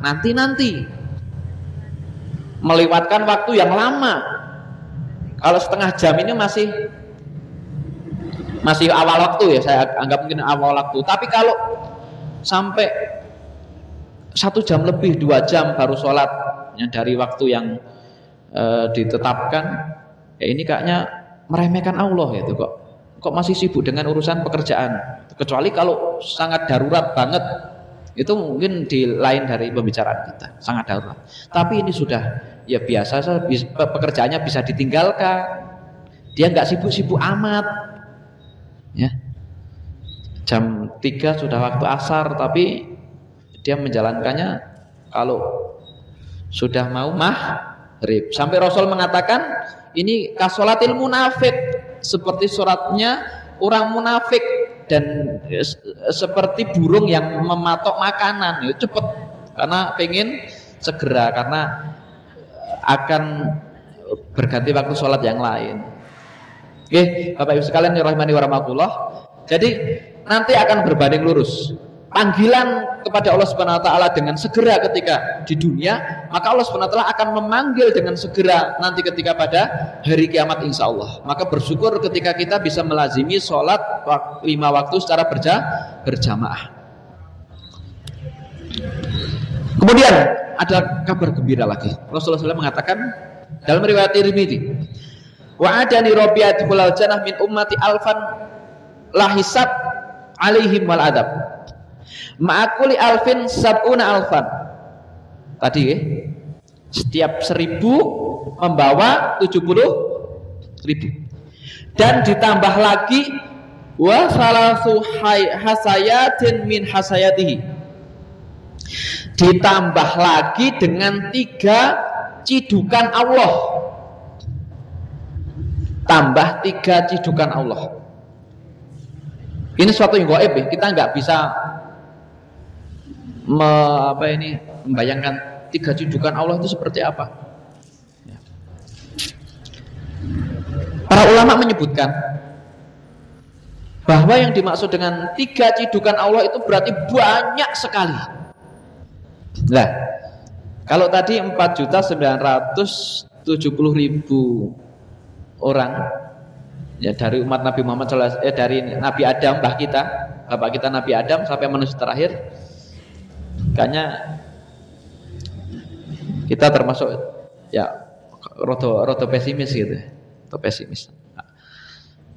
nanti melewatkan waktu yang lama. Kalau setengah jam ini masih awal waktu ya, saya anggap mungkin awal waktu. Tapi kalau sampai 1 jam lebih, 2 jam baru sholat ya, dari waktu yang ditetapkan, ya ini kayaknya meremehkan Allah gitu kok masih sibuk dengan urusan pekerjaan. Kecuali kalau sangat darurat banget, itu mungkin di lain dari pembicaraan kita, sangat darurat. Tapi ini sudah ya biasa, pekerjaannya bisa ditinggalkan, dia nggak sibuk-sibuk amat ya. Jam 3 sudah waktu asar, tapi dia menjalankannya kalau sudah mau maghrib. Sampai Rasul mengatakan ini kasolatil munafik, seperti sholatnya orang munafik, dan seperti burung yang mematok makanan, ya cepet karena pengen segera, karena akan berganti waktu sholat yang lain. Oke, Bapak Ibu sekalian yang rahimani wa rahmatullah. Jadi nanti akan berbanding lurus. Panggilan kepada Allah Subhanahu wa taala dengan segera ketika di dunia, maka Allah Subhanahu wa taala akan memanggil dengan segera nanti ketika pada hari kiamat insyaallah. Maka bersyukur ketika kita bisa melazimi sholat 5 waktu secara berjamaah. Kemudian ada kabar gembira lagi. Rasulullah SAW mengatakan dalam riwayat Tirmidzi, wa'adani rabbi adkhulal jannah min ummati alfan la hisab alaihim wal adab ma'akuli alfin sab'una alfan. Tadi setiap 1000 membawa 70.000, dan ditambah lagi wa salasu hasayatin min hasayatihi, ditambah lagi dengan 3 cidukan Allah, tambah 3 cidukan Allah. Ini suatu yang gaib ya, kita nggak bisa membayangkan 3 cidukan Allah itu seperti apa. Para ulama menyebutkan bahwa yang dimaksud dengan 3 cidukan Allah itu berarti banyak sekali. Nah, kalau tadi 4.970.000 orang ya dari umat Nabi Muhammad dari Nabi Adam, bapak kita Nabi Adam sampai manusia terakhir, kayaknya kita termasuk ya rodo pesimis gitu, atau pesimis.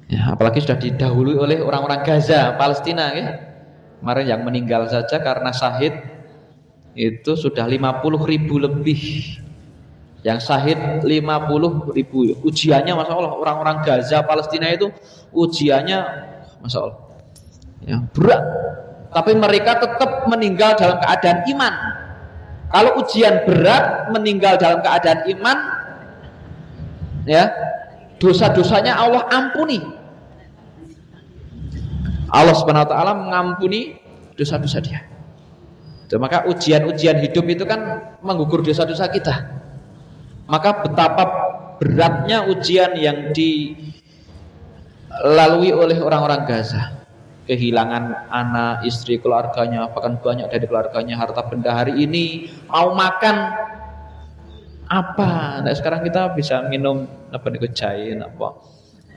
Ya, apalagi sudah didahului oleh orang-orang Gaza, Palestina ya. Kemarin yang meninggal saja karena syahid itu sudah 50.000 lebih. Yang syahid 50.000. Ujiannya Masya Allah, orang-orang Gaza, Palestina itu ujiannya Masya Allah ya, berat. Tapi mereka tetap meninggal dalam keadaan iman. Kalau ujian berat, meninggal dalam keadaan iman, ya dosa-dosanya Allah ampuni. Allah Subhanahu wa taala mengampuni dosa-dosa dia. Maka ujian-ujian hidup itu kan menggugur dosa-dosa kita. Maka betapa beratnya ujian yang dilalui oleh orang-orang Gaza. Kehilangan anak, istri, keluarganya, bahkan banyak dari keluarganya, harta benda. Hari ini mau makan apa? Nah, sekarang kita bisa minum apa nih, jahe, apa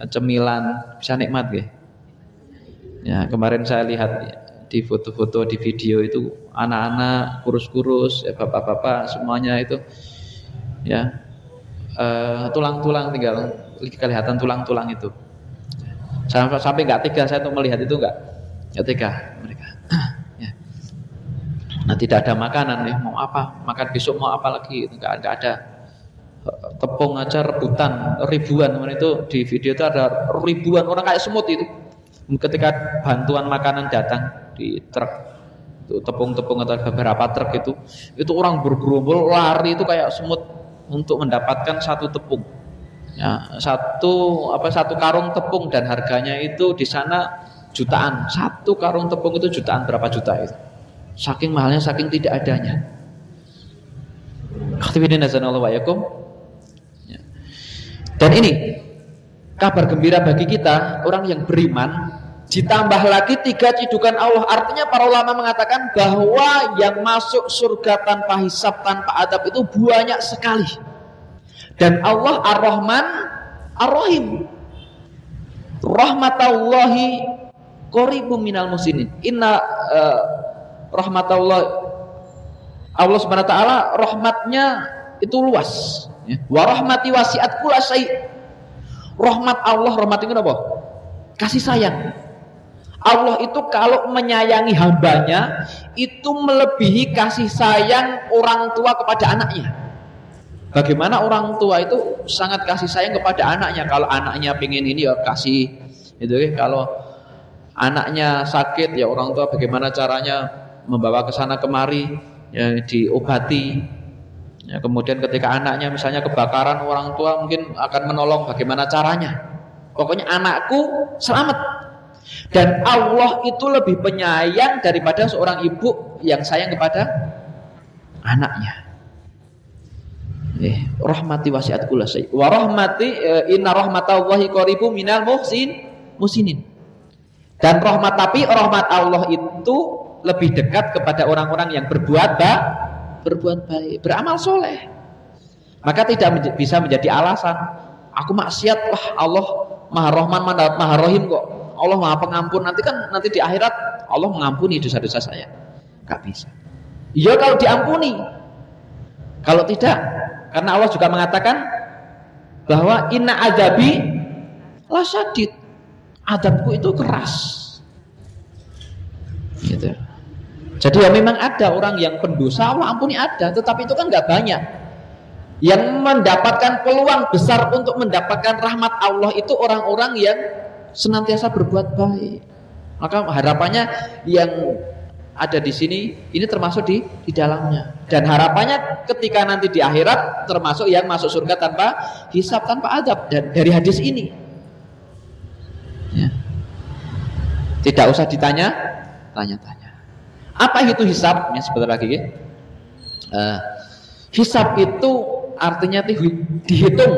cemilan, bisa nikmat ya. Ya, kemarin saya lihat di foto-foto, di video itu anak-anak kurus-kurus, ya, bapak-bapak semuanya itu ya tulang-tulang, tinggal kelihatan tulang-tulang itu. Sampai nggak tega saya untuk melihat itu, nggak tega mereka. Ya. Nah, tidak ada makanan ya, mau apa? Makan besok mau apa lagi? Nggak ada. Tepung aja rebutan ribuan, itu di video itu ada ribuan orang kayak semut itu. Ketika bantuan makanan datang di truk, itu tepung-tepung atau beberapa truk itu orang bergerombol lari itu kayak semut untuk mendapatkan satu tepung. Ya, satu karung tepung, dan harganya itu di sana jutaan. Satu karung tepung itu jutaan, berapa juta itu? Saking mahalnya, saking tidak adanya. Dan ini kabar gembira bagi kita orang yang beriman. Ditambah lagi 3 cidukan Allah. Artinya para ulama mengatakan bahwa yang masuk surga tanpa hisab, tanpa adab itu banyak sekali. Dan Allah Ar-Rahman Ar-Rahim, rahmatallahi qaribum minal muslimin. Inna rahmatullah, Allah Subhanahu wa taala rahmatnya itu luas ya. Wa rahmati wasi'at kulla syai'. Rahmat Allah, rahmat itu apa? Kasih sayang. Allah itu kalau menyayangi hambanya itu melebihi kasih sayang orang tua kepada anaknya. Bagaimana orang tua itu sangat kasih sayang kepada anaknya. Kalau anaknya pengen ini ya kasih gitu ya. Kalau anaknya sakit ya orang tua bagaimana caranya membawa ke sana kemari ya, diobati Ya, kemudian ketika anaknya misalnya kebakaran, orang tua mungkin akan menolong bagaimana caranya. Pokoknya anakku selamat. Dan Allah itu lebih penyayang daripada seorang ibu yang sayang kepada anaknya. Rahmati wasi'at kulla syai'. Wa rahmati inna rahmatallahi qaribum minal muhsinin. Dan rahmat Allah itu lebih dekat kepada orang-orang yang berbuat baik, beramal soleh. Maka tidak bisa menjadi alasan aku maksiat, wah Allah Maha Rahman Maha Rahim kok, Allah Maha Pengampun, nanti di akhirat Allah mengampuni dosa-dosa saya. Gak bisa. Iya kalau diampuni, kalau tidak, karena Allah juga mengatakan bahwa inna adzabi lasyadid, adabku itu keras gitu. Jadi ya memang ada orang yang pendosa Allah ampuni, ada, tetapi itu kan nggak banyak. Yang mendapatkan peluang besar untuk mendapatkan rahmat Allah itu orang-orang yang senantiasa berbuat baik. Maka harapannya yang ada di sini ini termasuk di dalamnya. Dan harapannya ketika nanti di akhirat termasuk yang masuk surga tanpa hisab, tanpa adab. Dan dari hadis ini ya, tidak usah tanya-tanya. Apa itu hisab? Ya, sebentar lagi ya. Hisab itu artinya dihitung.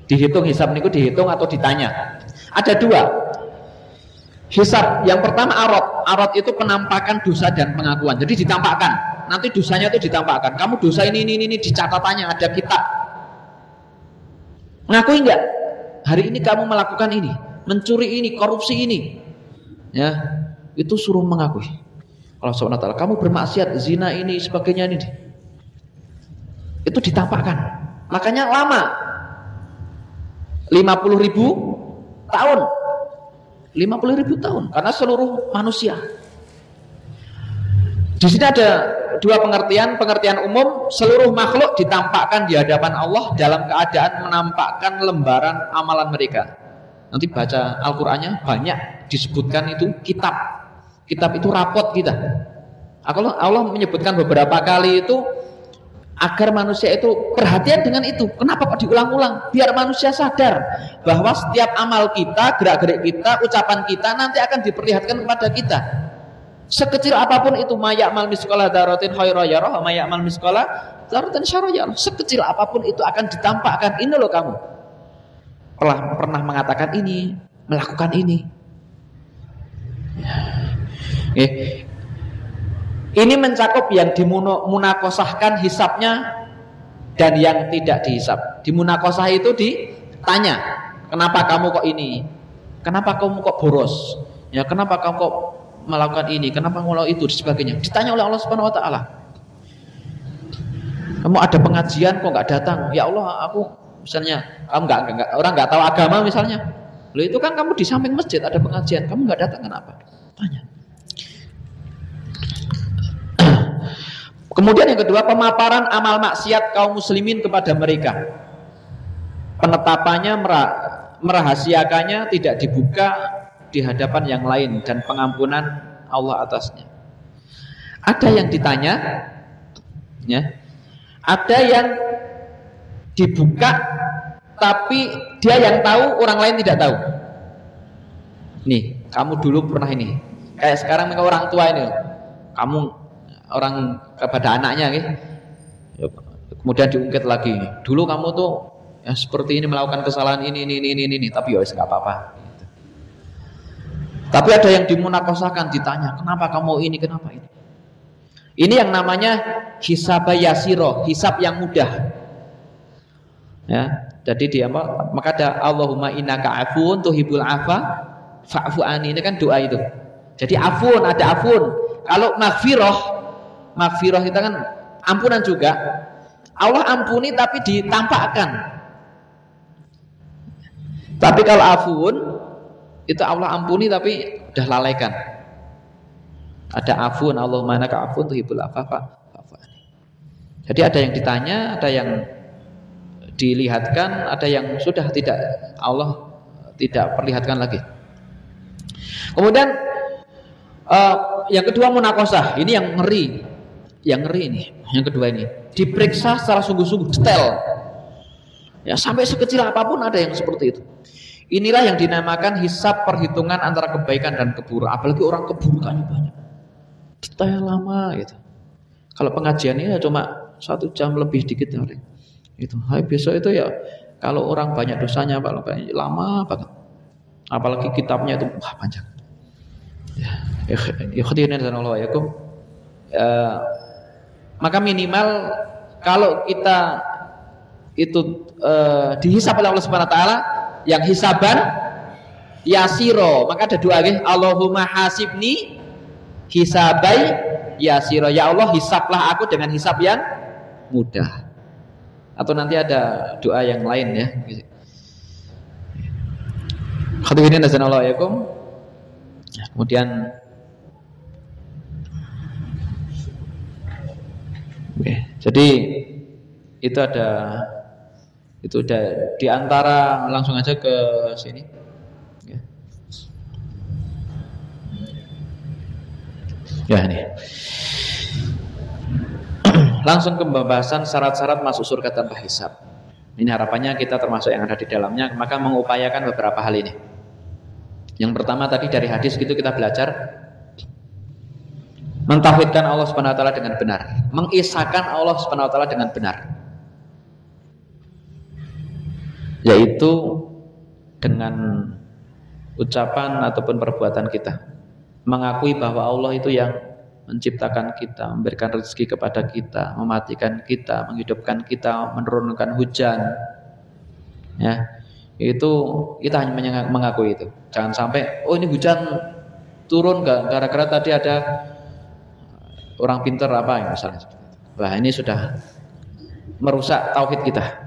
Dihitung, hisab niku dihitung atau ditanya. Ada dua. Hisab yang pertama arad itu penampakan dosa dan pengakuan. Jadi ditampakkan. Nanti dosanya itu ditampakkan. Kamu dosa ini di catatannya ada kitab. Ngakui enggak? Hari ini kamu melakukan ini, mencuri ini, korupsi ini. Ya. Itu suruh mengakui. Allah Subhanahu wa taala, kamu bermaksiat, zina ini, sebagainya ini. Itu ditampakkan. Makanya lama. 50.000 tahun. 50.000 tahun karena seluruh manusia. Di sini ada dua pengertian umum, seluruh makhluk ditampakkan di hadapan Allah dalam keadaan menampakkan lembaran amalan mereka. Nanti baca Al-Qur'annya banyak disebutkan itu kitab. Kitab itu rapot kita. Allah menyebutkan beberapa kali itu agar manusia itu perhatian dengan itu. Kenapa kok diulang-ulang? Biar manusia sadar bahwa setiap amal kita, gerak-gerik kita, ucapan kita nanti akan diperlihatkan kepada kita. Sekecil apapun itu, maya'mal misqala dzarratin khairan yarah, maya'mal misqala dzarratin syarran yarah. Sekecil apapun itu akan ditampakkan. Ini loh kamu pernah mengatakan ini, melakukan ini. Ini mencakup yang dimunakosahkan hisabnya dan yang tidak dihisab. Dimunakosah itu ditanya, kenapa kamu kok ini? Kenapa kamu kok boros? Ya, kenapa kamu kok melakukan ini? Kenapa kamu melakukan itu? Dan sebagainya. Ditanya oleh Allah Subhanahu wa taala. Kamu ada pengajian kok nggak datang? Ya Allah, aku misalnya kamu orang nggak tahu agama misalnya. Loh, itu kan kamu di samping masjid ada pengajian, kamu nggak datang, kenapa? Tanya. Kemudian yang kedua, pemaparan amal maksiat kaum muslimin kepada mereka. Penetapannya, merahasiakannya, tidak dibuka di hadapan yang lain, dan pengampunan Allah atasnya. Ada yang ditanya, ya. Ada yang dibuka, tapi dia yang tahu, orang lain tidak tahu. Nih, kamu dulu pernah ini. Kayak sekarang orang tua ini, kamu orang kepada anaknya, kemudian diungkit lagi. Dulu kamu tuh ya seperti ini, melakukan kesalahan ini, tapi ya nggak apa-apa. Tapi ada yang dimunakosahkan, ditanya, kenapa kamu ini, kenapa ini? Ini yang namanya hisab yasiro, hisab yang mudah. Ya, jadi dia maka ada Allahumma innaka afun tuhibbul afa fa'fu anni, ini kan doa itu. Jadi afun, ada afun. Kalau maghfirah kita kan ampunan juga. Allah ampuni tapi ditampakkan. Tapi kalau afun itu Allah ampuni tapi udah lalaikan. Ada afun, Allahumma innaka afun tuhibbul afwa fa'fu anni. Jadi ada yang ditanya, ada yang dilihatkan, ada yang sudah tidak, Allah tidak perlihatkan lagi. Kemudian yang kedua munakosah, ini yang ngeri. yang ngeri ini, yang kedua ini, diperiksa secara sungguh-sungguh detail. Ya, sampai sekecil apapun ada yang seperti itu. Inilah yang dinamakan hisab perhitungan antara kebaikan dan keburukan. Apalagi orang keburukannya banyak, detail lama gitu. Kalau pengajiannya ya cuma 1 jam lebih dikit ya, itu. Hai besok itu ya kalau orang banyak dosanya banyak, lama banget. Apalagi kitabnya itu wah panjang. Ya, ikhtiarin dan Allah ya maka minimal kalau kita itu dihisab oleh Allah Subhanahu wa taala yang hisaban yasiro, maka ada doa nggih, Allahumma hasibni hisabai yasiro, ya Allah hisablah aku dengan hisab yang mudah. Atau nanti ada doa yang lain ya. Khadirin azanallahu yakum. Kemudian jadi itu ada di antara, langsung aja ke sini ya ini langsung ke pembahasan syarat-syarat masuk surga tanpa hisab. Ini harapannya kita termasuk yang ada di dalamnya, maka mengupayakan beberapa hal ini. Yang pertama tadi dari hadis gitu kita belajar mentauhidkan Allah Subhanahu wa taala dengan benar, mengisahkan Allah Subhanahu wa taala dengan benar. Yaitu dengan ucapan ataupun perbuatan kita, mengakui bahwa Allah itu yang menciptakan kita, memberikan rezeki kepada kita, mematikan kita, menghidupkan kita, menurunkan hujan. Ya, itu kita hanya mengakui itu. Jangan sampai oh ini hujan turun gara-gara tadi ada orang pintar apa ya misalnya. Wah ini sudah merusak tauhid kita.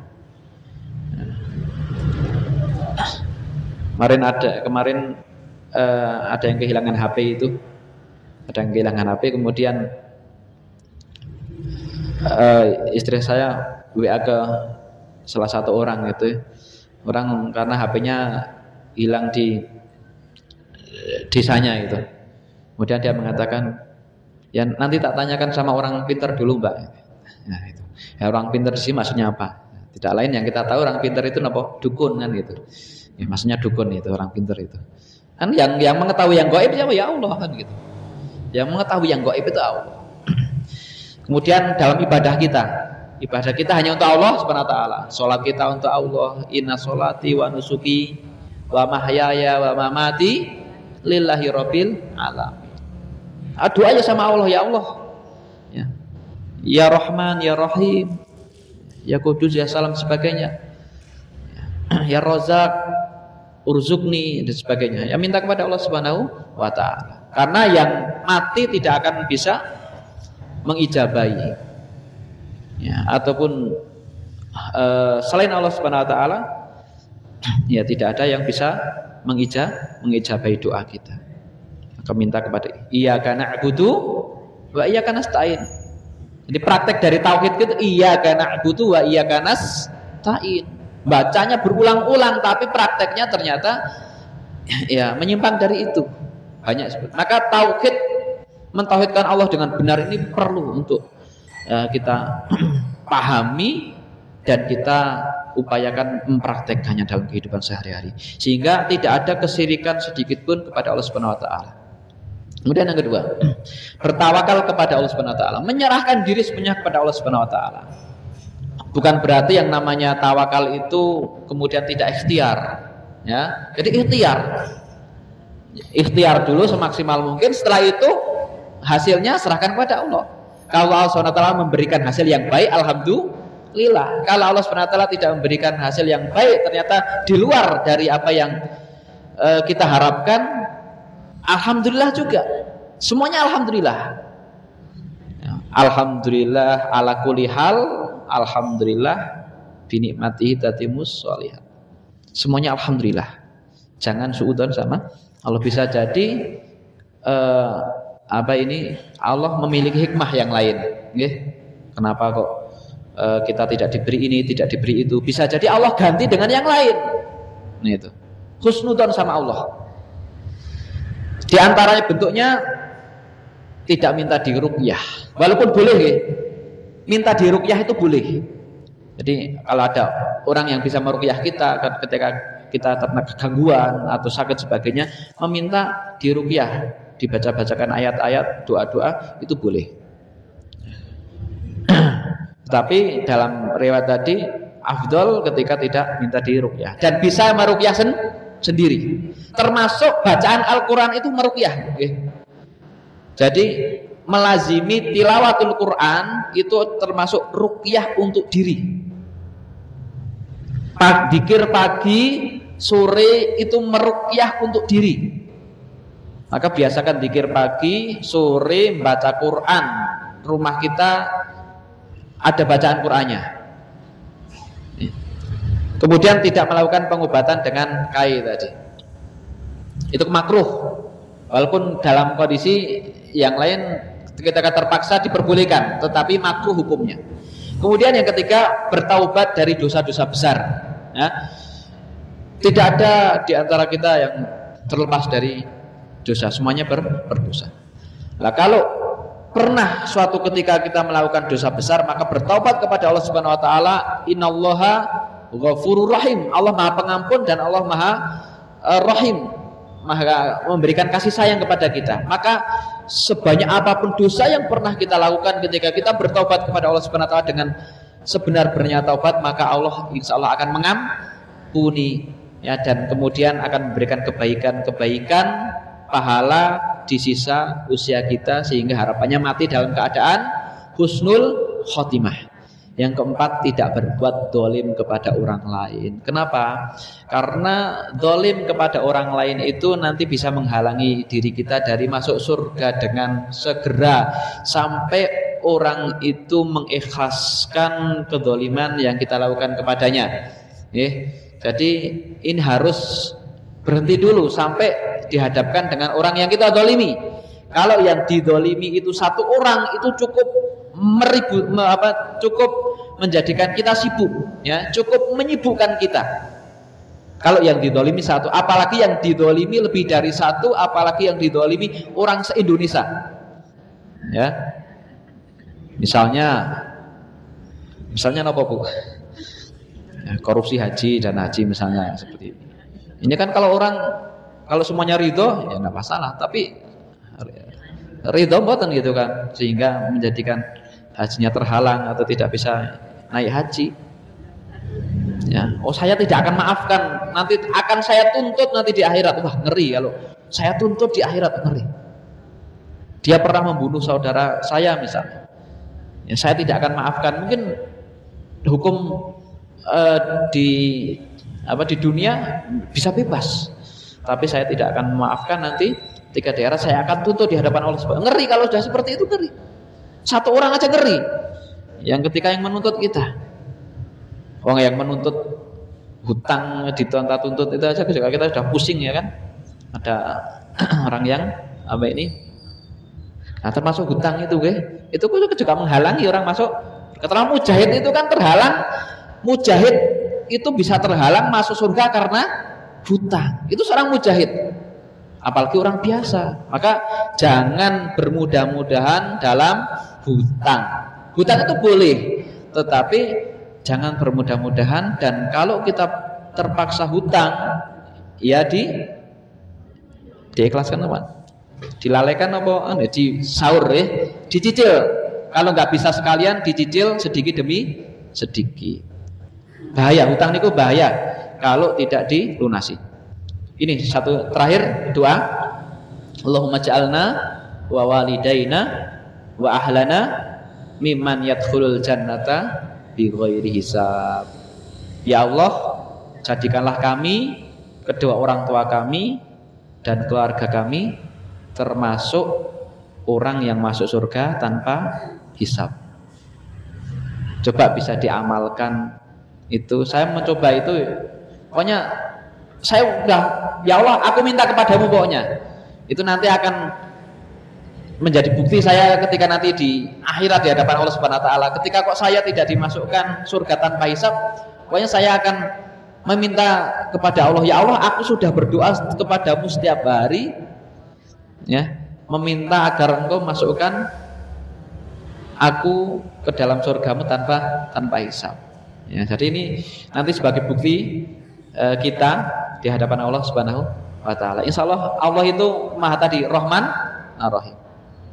Kemarin ada yang kehilangan HP itu, kemudian istri saya WA ke salah satu orang itu, orang karena HP-nya hilang di desanya itu, kemudian dia mengatakan ya nanti tak tanyakan sama orang pintar dulu mbak. Nah itu, ya orang pintar sih maksudnya apa? Tidak lain yang kita tahu orang pintar itu apa? Dukun kan gitu. Ya, maksudnya dukun itu orang pintar itu. Kan yang mengetahui yang gaib siapa? Ya Allah kan gitu. Yang mengetahui yang gaib itu Allah. Kemudian dalam ibadah kita hanya untuk Allah Subhanahu wa taala. Salat kita untuk Allah. Inna sholati wa nusuki wa mahyaya wa mamati lillahi rabbil alamin. Doa aja sama Allah, ya Allah. Ya Rahman, ya Rahim, ya Qudus, ya Salam sebagainya. Ya Razak, urzukni dan sebagainya. Ya minta kepada Allah Subhanahu wa taala. Karena yang mati tidak akan bisa mengijabahi. Ya, ataupun selain Allah Subhanahu wa taala ya tidak ada yang bisa mengijabahi doa kita. Maka minta kepada iyyaka na'budu wa iyyaka nasta'in. Jadi praktek dari tauhid itu iyyaka na'budu wa iyyaka nasta'in. Bacanya berulang-ulang tapi prakteknya ternyata ya menyimpang dari itu. Banyak. Maka tauhid, mentauhidkan Allah dengan benar ini perlu untuk kita pahami dan kita upayakan mempraktekkannya dalam kehidupan sehari-hari sehingga tidak ada kesyirikan sedikit pun kepada Allah Subhanahu wa taala. Kemudian yang kedua, bertawakal kepada Allah Subhanahu wa taala, menyerahkan diri sepenuhnya kepada Allah Subhanahu wa taala. Bukan berarti yang namanya tawakal itu kemudian tidak ikhtiar, ya. Jadi ikhtiar dulu semaksimal mungkin. Setelah itu hasilnya serahkan kepada Allah. Kalau Allah SWT memberikan hasil yang baik, alhamdulillah. Kalau Allah SWT tidak memberikan hasil yang baik, ternyata di luar dari apa yang kita harapkan, alhamdulillah juga. Semuanya alhamdulillah. Alhamdulillah ala kulli hal, alhamdulillah binikmatihi tatimus sholihat. Semuanya alhamdulillah. Jangan suudzon sama Allah. Bisa jadi Allah memiliki hikmah yang lain. Kenapa kok kita tidak diberi ini, tidak diberi itu? Bisa jadi Allah ganti dengan yang lain. Nah itu husnudzon sama Allah. Di antaranya bentuknya tidak minta diruqyah. Walaupun boleh ya, minta diruqyah itu boleh. Jadi kalau ada orang yang bisa meruqyah kita ketika kita terkena gangguan atau sakit sebagainya, meminta diruqyah, dibaca-bacakan ayat-ayat, doa-doa, itu boleh. Tapi dalam riwayat tadi afdol ketika tidak minta diruqyah dan bisa meruqyah sendiri. Termasuk bacaan Al-Qur'an itu meruqyah. Jadi melazimi tilawatul Quran itu termasuk ruqyah untuk diri. Dzikir pagi, sore itu meruqyah untuk diri. Maka biasakan dzikir pagi, sore baca Quran. Rumah kita ada bacaan Qur'annya. Kemudian tidak melakukan pengobatan dengan kai tadi. Itu makruh. Walaupun dalam kondisi yang lain ketika terpaksa diperbolehkan, tetapi makruh hukumnya. Kemudian yang ketiga, bertaubat dari dosa-dosa besar. Ya. Tidak ada di antara kita yang terlepas dari dosa, semuanya berdosa. Nah, kalau pernah suatu ketika kita melakukan dosa besar, maka bertaubat kepada Allah Subhanahu wa taala. Innallaha ghafurur rahim. Allah Maha Pengampun dan Allah Maha Rahim, Maha memberikan kasih sayang kepada kita. Maka sebanyak apapun dosa yang pernah kita lakukan, ketika kita bertaubat kepada Allah Subhanahu wa taala dengan sebenar-benarnya taubat, maka Allah insyaallah akan mengampuni ya, dan kemudian akan memberikan kebaikan-kebaikan pahala di sisa usia kita, sehingga harapannya mati dalam keadaan husnul khotimah. Yang keempat, tidak berbuat dolim kepada orang lain. Kenapa? Karena dolim kepada orang lain itu nanti bisa menghalangi diri kita dari masuk surga dengan segera, sampai orang itu mengikhlaskan kedoliman yang kita lakukan kepadanya. Jadi ini harus berhenti dulu sampai dihadapkan dengan orang yang kita dolimi. Kalau yang didolimi itu satu orang, itu cukup cukup menjadikan kita sibuk, ya, cukup menyibukkan kita. Kalau yang didolimi satu, apalagi yang didolimi lebih dari satu, apalagi yang didolimi orang se-Indonesia, ya. Misalnya apa Bu? Ya, korupsi haji dan haji misalnya seperti ini. Ini kan kalau semuanya ridho ya enggak masalah, tapi ridho mboten gitu kan, sehingga menjadikan hajinya terhalang atau tidak bisa naik haji. Ya, oh saya tidak akan maafkan, nanti akan saya tuntut nanti di akhirat. Wah, ngeri kalau saya tuntut di akhirat, ngeri. Dia pernah membunuh saudara saya misalnya. Ya, saya tidak akan maafkan. Mungkin hukum di dunia bisa bebas, tapi saya tidak akan memaafkan nanti ketika di akhirat saya akan tuntut di hadapan Allah Subhanahu. Ngeri kalau sudah seperti itu, ngeri. Satu orang aja ngeri. Yang ketika yang menuntut kita, orang yang menuntut hutang dituntut itu aja kita sudah pusing ya kan. Ada orang yang apa ini? Nah, termasuk hutang itu itu juga menghalangi orang masuk. Keterangan mujahid itu kan terhalang. Mujahid itu bisa terhalang masuk surga karena hutang. Itu seorang mujahid. Apalagi orang biasa. Maka jangan bermudah-mudahan dalam hutang. Hutang itu boleh, tetapi jangan bermudah-mudahan. Dan kalau kita terpaksa hutang, ya diikhlaskan apa? Dilalaikan apa? Di sahur dicicil. Kalau nggak bisa sekalian, dicicil sedikit demi sedikit. Bahaya, hutang itu bahaya kalau tidak dilunasi. Ini satu terakhir doa. Allahumma ja'alna wa walidaina wa ahlana mimman yadkhulul jannata bi ghairi hisab. Ya Allah, jadikanlah kami, kedua orang tua kami dan keluarga kami termasuk orang yang masuk surga tanpa hisab. Coba bisa diamalkan itu. Saya mencoba itu, pokoknya saya udah, ya Allah aku minta kepadamu, pokoknya itu nanti akan menjadi bukti saya ketika nanti di akhirat di hadapan Allah Subhanahu wa taala. Ketika kok saya tidak dimasukkan surga tanpa hisab, pokoknya saya akan meminta kepada Allah, ya Allah aku sudah berdoa kepadamu setiap hari, ya meminta agar engkau masukkan aku ke dalam surgamu tanpa hisab. Ya, jadi ini nanti sebagai bukti kita di hadapan Allah Subhanahu wa taala. Insyaallah Allah itu Maha tadi Rahman Ar-Rahim.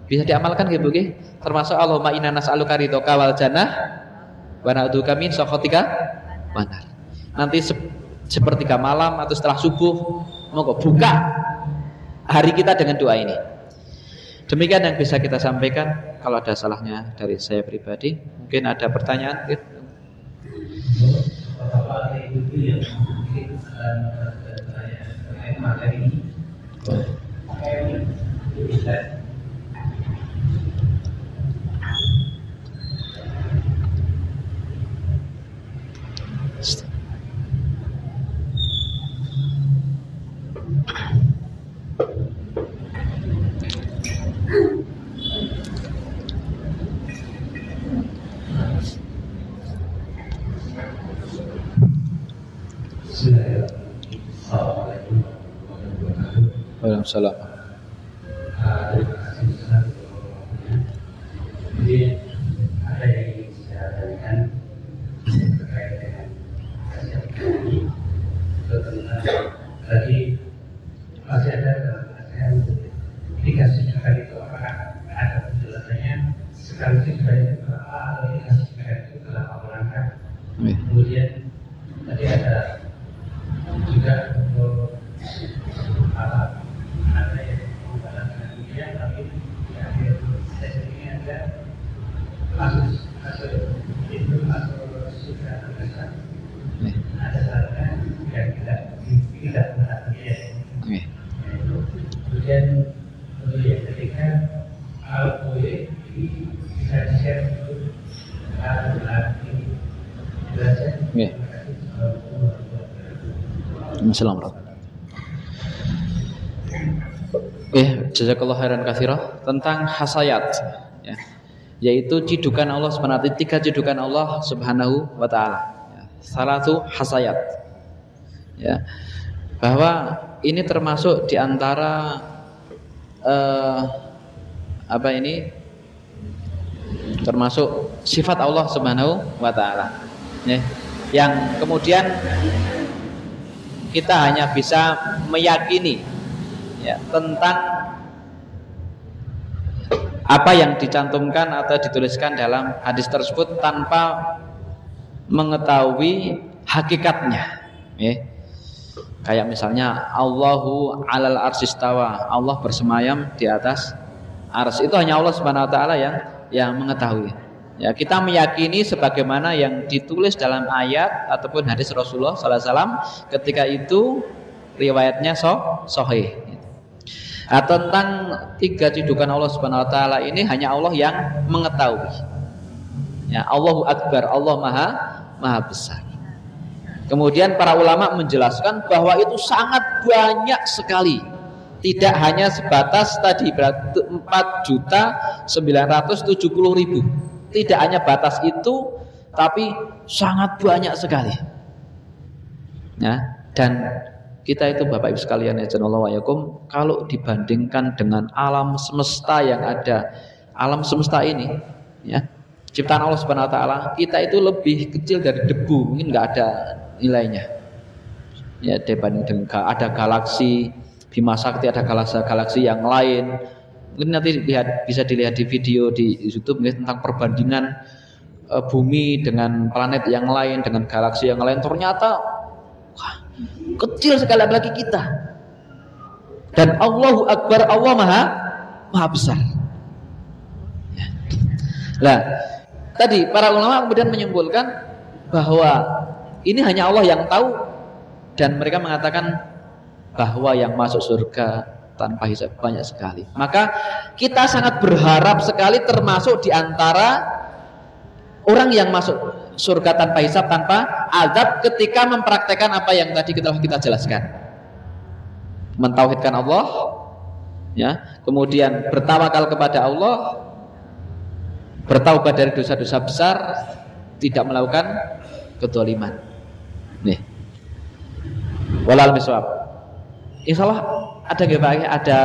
Bisa diamalkan gitu nggih. Termasuk Allahumma inna nas'aluka ridhoka wal jannah wa na'udzuka min sakhatika wan nar. Nanti sepertiga malam atau setelah subuh monggo buka hari kita dengan doa ini. Demikian yang bisa kita sampaikan. Kalau ada salahnya dari saya pribadi, mungkin ada pertanyaan. Waalaikumsalam. Jadi ada yang ingin saya tanyakan terkait dengan kajian ini tentang tadi masih ada kajian dikasih sekali itu apakah ada penjelasannya sekaligus sebanyak berapa atau dikasih sekali itu berapa langkah. Kemudian tadi ada juga untuk ada yang menggunakan dunia tapi di akhir sesi ini ada kasus itu atau sudah terkesan ada saatnya yang tidak berhati kemudian ketika kalau boleh bisa di-share untuk berarti belajar. Assalamualaikum. Jazakallah khairan katsira tentang hasayat ya, yaitu cidukan Allah Subhanahu wa taala, 3 cidukan Allah Subhanahu wa taala. Ya, salah satu hasayat. Ya. Bahwa ini termasuk di antara termasuk sifat Allah Subhanahu wa taala. Ya. Yang kemudian kita hanya bisa meyakini ya, tentang apa yang dicantumkan atau dituliskan dalam hadis tersebut tanpa mengetahui hakikatnya ya. Kayak misalnya Allahu alal arsistawa, Allah bersemayam di atas ars, itu hanya Allah Subhanahu wa taala yang mengetahui ya. Kita meyakini sebagaimana yang ditulis dalam ayat ataupun hadis Rasulullah sallallahu alaihi wasallam ketika itu riwayatnya sahih. Nah, tentang 3 cidukan Allah Subhanahu wa taala ini hanya Allah yang mengetahui. Ya, Allahu Akbar, Allah Maha besar. Kemudian para ulama menjelaskan bahwa itu sangat banyak sekali. Tidak hanya sebatas tadi 4.970.000. Tidak hanya batas itu, tapi sangat banyak sekali. Ya, dan kita itu Bapak Ibu sekalian ya janallahu wa'yakum, kalau dibandingkan dengan alam semesta yang ada, alam semesta ini ya, ciptaan Allah Subhanahu wa taala, kita itu lebih kecil dari debu, mungkin nggak ada nilainya. Ya, dibanding dengan ada galaksi Bima Sakti, ada galaksi yang lain. Mungkin nanti bisa dilihat di video di YouTube ya, tentang perbandingan bumi dengan planet yang lain, dengan galaksi yang lain. Ternyata kecil sekali apalagi kita. Dan Allahu Akbar, Allah Maha besar. Ya. Nah, tadi para ulama kemudian menyimpulkan bahwa ini hanya Allah yang tahu, dan mereka mengatakan bahwa yang masuk surga tanpa hisab banyak sekali. Maka kita sangat berharap sekali termasuk di antara orang yang masuk surga tanpa hisab, tanpa azab, ketika mempraktekkan apa yang tadi kita jelaskan. Mentauhidkan Allah ya, kemudian bertawakal kepada Allah, bertaubat dari dosa-dosa besar, tidak melakukan kedzaliman. Nih. Walal bisawab. Insyaallah ada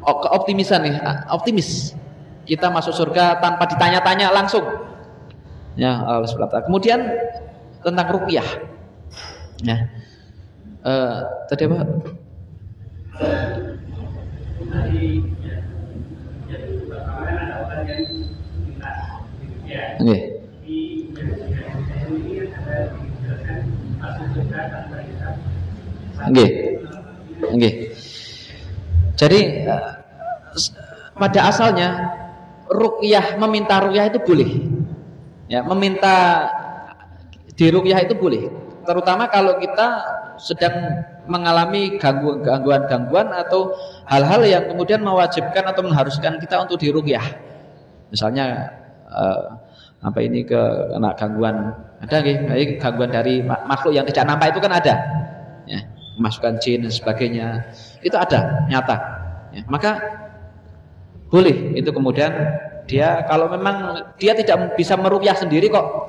keoptimisan nih, optimis. Kita masuk surga tanpa ditanya-tanya langsung. Ya, Allah Subhanahu wa taala. Kemudian tentang ruqyah. Ya. Tadi apa? Oke. Oke. Jadi pada asalnya ruqyah, meminta ruqyah itu boleh. Ya, meminta di ruqyah itu boleh. Terutama kalau kita sedang mengalami gangguan-gangguan atau hal-hal yang kemudian mewajibkan atau mengharuskan kita untuk di ruqyah. Misalnya apa ini kena gangguan, ada nggih, gangguan dari makhluk yang tidak nampak itu kan ada. Ya, masukkan jin dan sebagainya. Itu ada, nyata. Ya, maka boleh itu kemudian dia kalau memang dia tidak bisa meruqyah sendiri kok.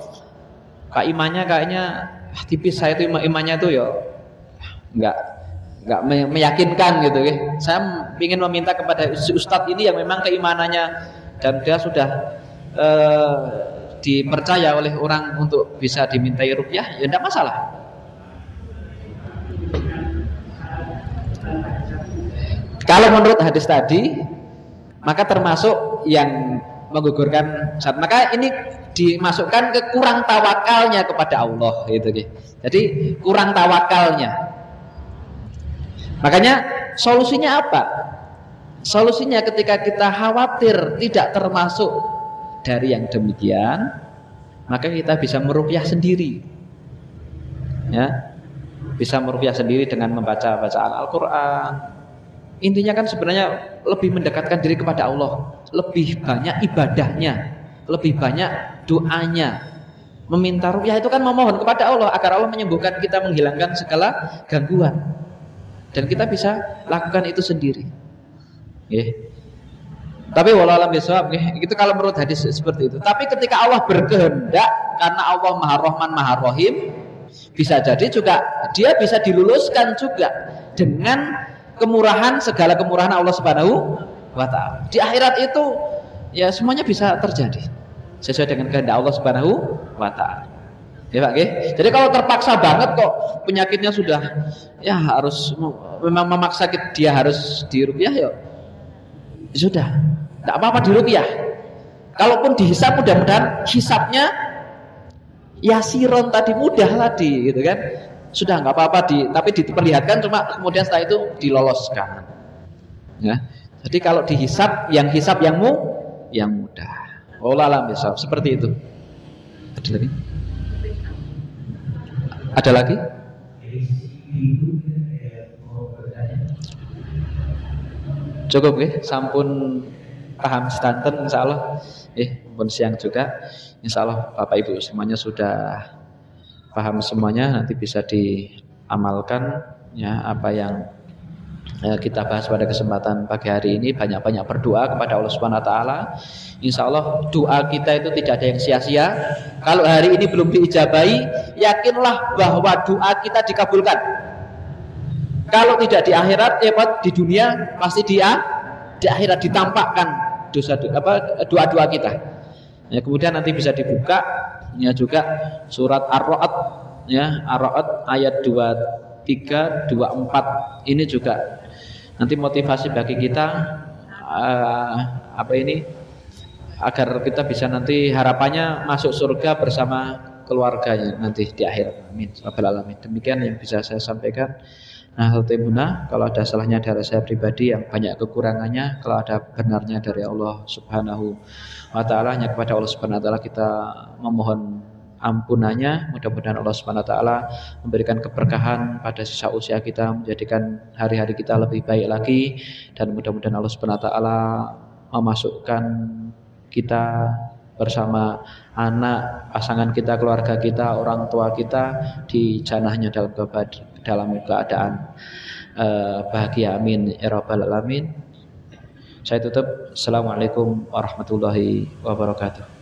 Imannya kayaknya tipis, saya itu imannya itu ya enggak meyakinkan gitu ya. Saya ingin meminta kepada ustadz ini yang memang keimanannya dan dia sudah dipercaya oleh orang untuk bisa dimintai ruqyah, ya enggak masalah. Kalau menurut hadis tadi, maka termasuk yang menggugurkan syarat. Maka ini dimasukkan ke kurang tawakalnya kepada Allah, gitu. Jadi kurang tawakalnya. Makanya solusinya apa? Solusinya ketika kita khawatir tidak termasuk dari yang demikian, maka kita bisa meruqyah sendiri. Ya, bisa meruqyah sendiri dengan membaca bacaan Al-Quran. Intinya kan sebenarnya lebih mendekatkan diri kepada Allah, lebih banyak ibadahnya, lebih banyak doanya. Meminta ruqyah itu kan memohon kepada Allah agar Allah menyembuhkan kita, menghilangkan segala gangguan. Dan kita bisa lakukan itu sendiri. Tapi walau alam bisawab, itu kalau menurut hadis seperti itu. Tapi ketika Allah berkehendak, karena Allah Maha Rahman Maha Rahim, bisa jadi juga dia bisa diluluskan juga dengan kemurahan, segala kemurahan Allah Subhanahu wa taala. Di akhirat itu ya semuanya bisa terjadi sesuai dengan kehendak Allah Subhanahu wa taala. Ya Pak, jadi kalau terpaksa banget kok penyakitnya sudah ya harus memang memaksa dia harus diruqyah, ya sudah, enggak apa-apa diruqyah. Kalaupun dihisab, mudah-mudahan hisabnya yasiron tadi, mudah tadi gitu kan. Sudah nggak apa-apa tapi diperlihatkan, cuma kemudian setelah itu diloloskan. Ya. Jadi kalau dihisab yang mudah. Wallahu a'lam bishawab. Seperti itu. Ada lagi? Ada lagi? Cukup ya, sampun paham sedanten insyaallah. Pun siang juga. Insyaallah Bapak Ibu semuanya sudah paham semuanya, nanti bisa diamalkan ya apa yang kita bahas pada kesempatan pagi hari ini. Banyak-banyak berdoa kepada Allah Subhanahu wa taala. Insyaallah doa kita itu tidak ada yang sia-sia. Kalau hari ini belum diijabahi, yakinlah bahwa doa kita dikabulkan. Kalau tidak di akhirat, di dunia pasti di akhirat ditampakkan doa-doa kita. Ya, kemudian nanti bisa dibuka ya juga surat Ar-Ra'd ya, Ar-Ra'd ayat 23 24. Ini juga nanti motivasi bagi kita agar kita bisa nanti harapannya masuk surga bersama keluarganya nanti di akhir. Amin. Rabbal alamin. Demikian yang bisa saya sampaikan. Nah, kalau ada salahnya dari saya pribadi, yang banyak kekurangannya, kalau ada benarnya dari Allah Subhanahu wa taala, hanya kepada Allah Subhanahu wa taala kita memohon ampunannya. Mudah-mudahan Allah Subhanahu wa taala memberikan keberkahan pada sisa usia kita, menjadikan hari-hari kita lebih baik lagi, dan mudah-mudahan Allah Subhanahu wa taala memasukkan kita bersama anak, pasangan kita, keluarga kita, orang tua kita di jannahnya dalam keadaan bahagia. Amin ya rabbal alamin. Saya tutup. Assalamualaikum warahmatullahi wabarakatuh.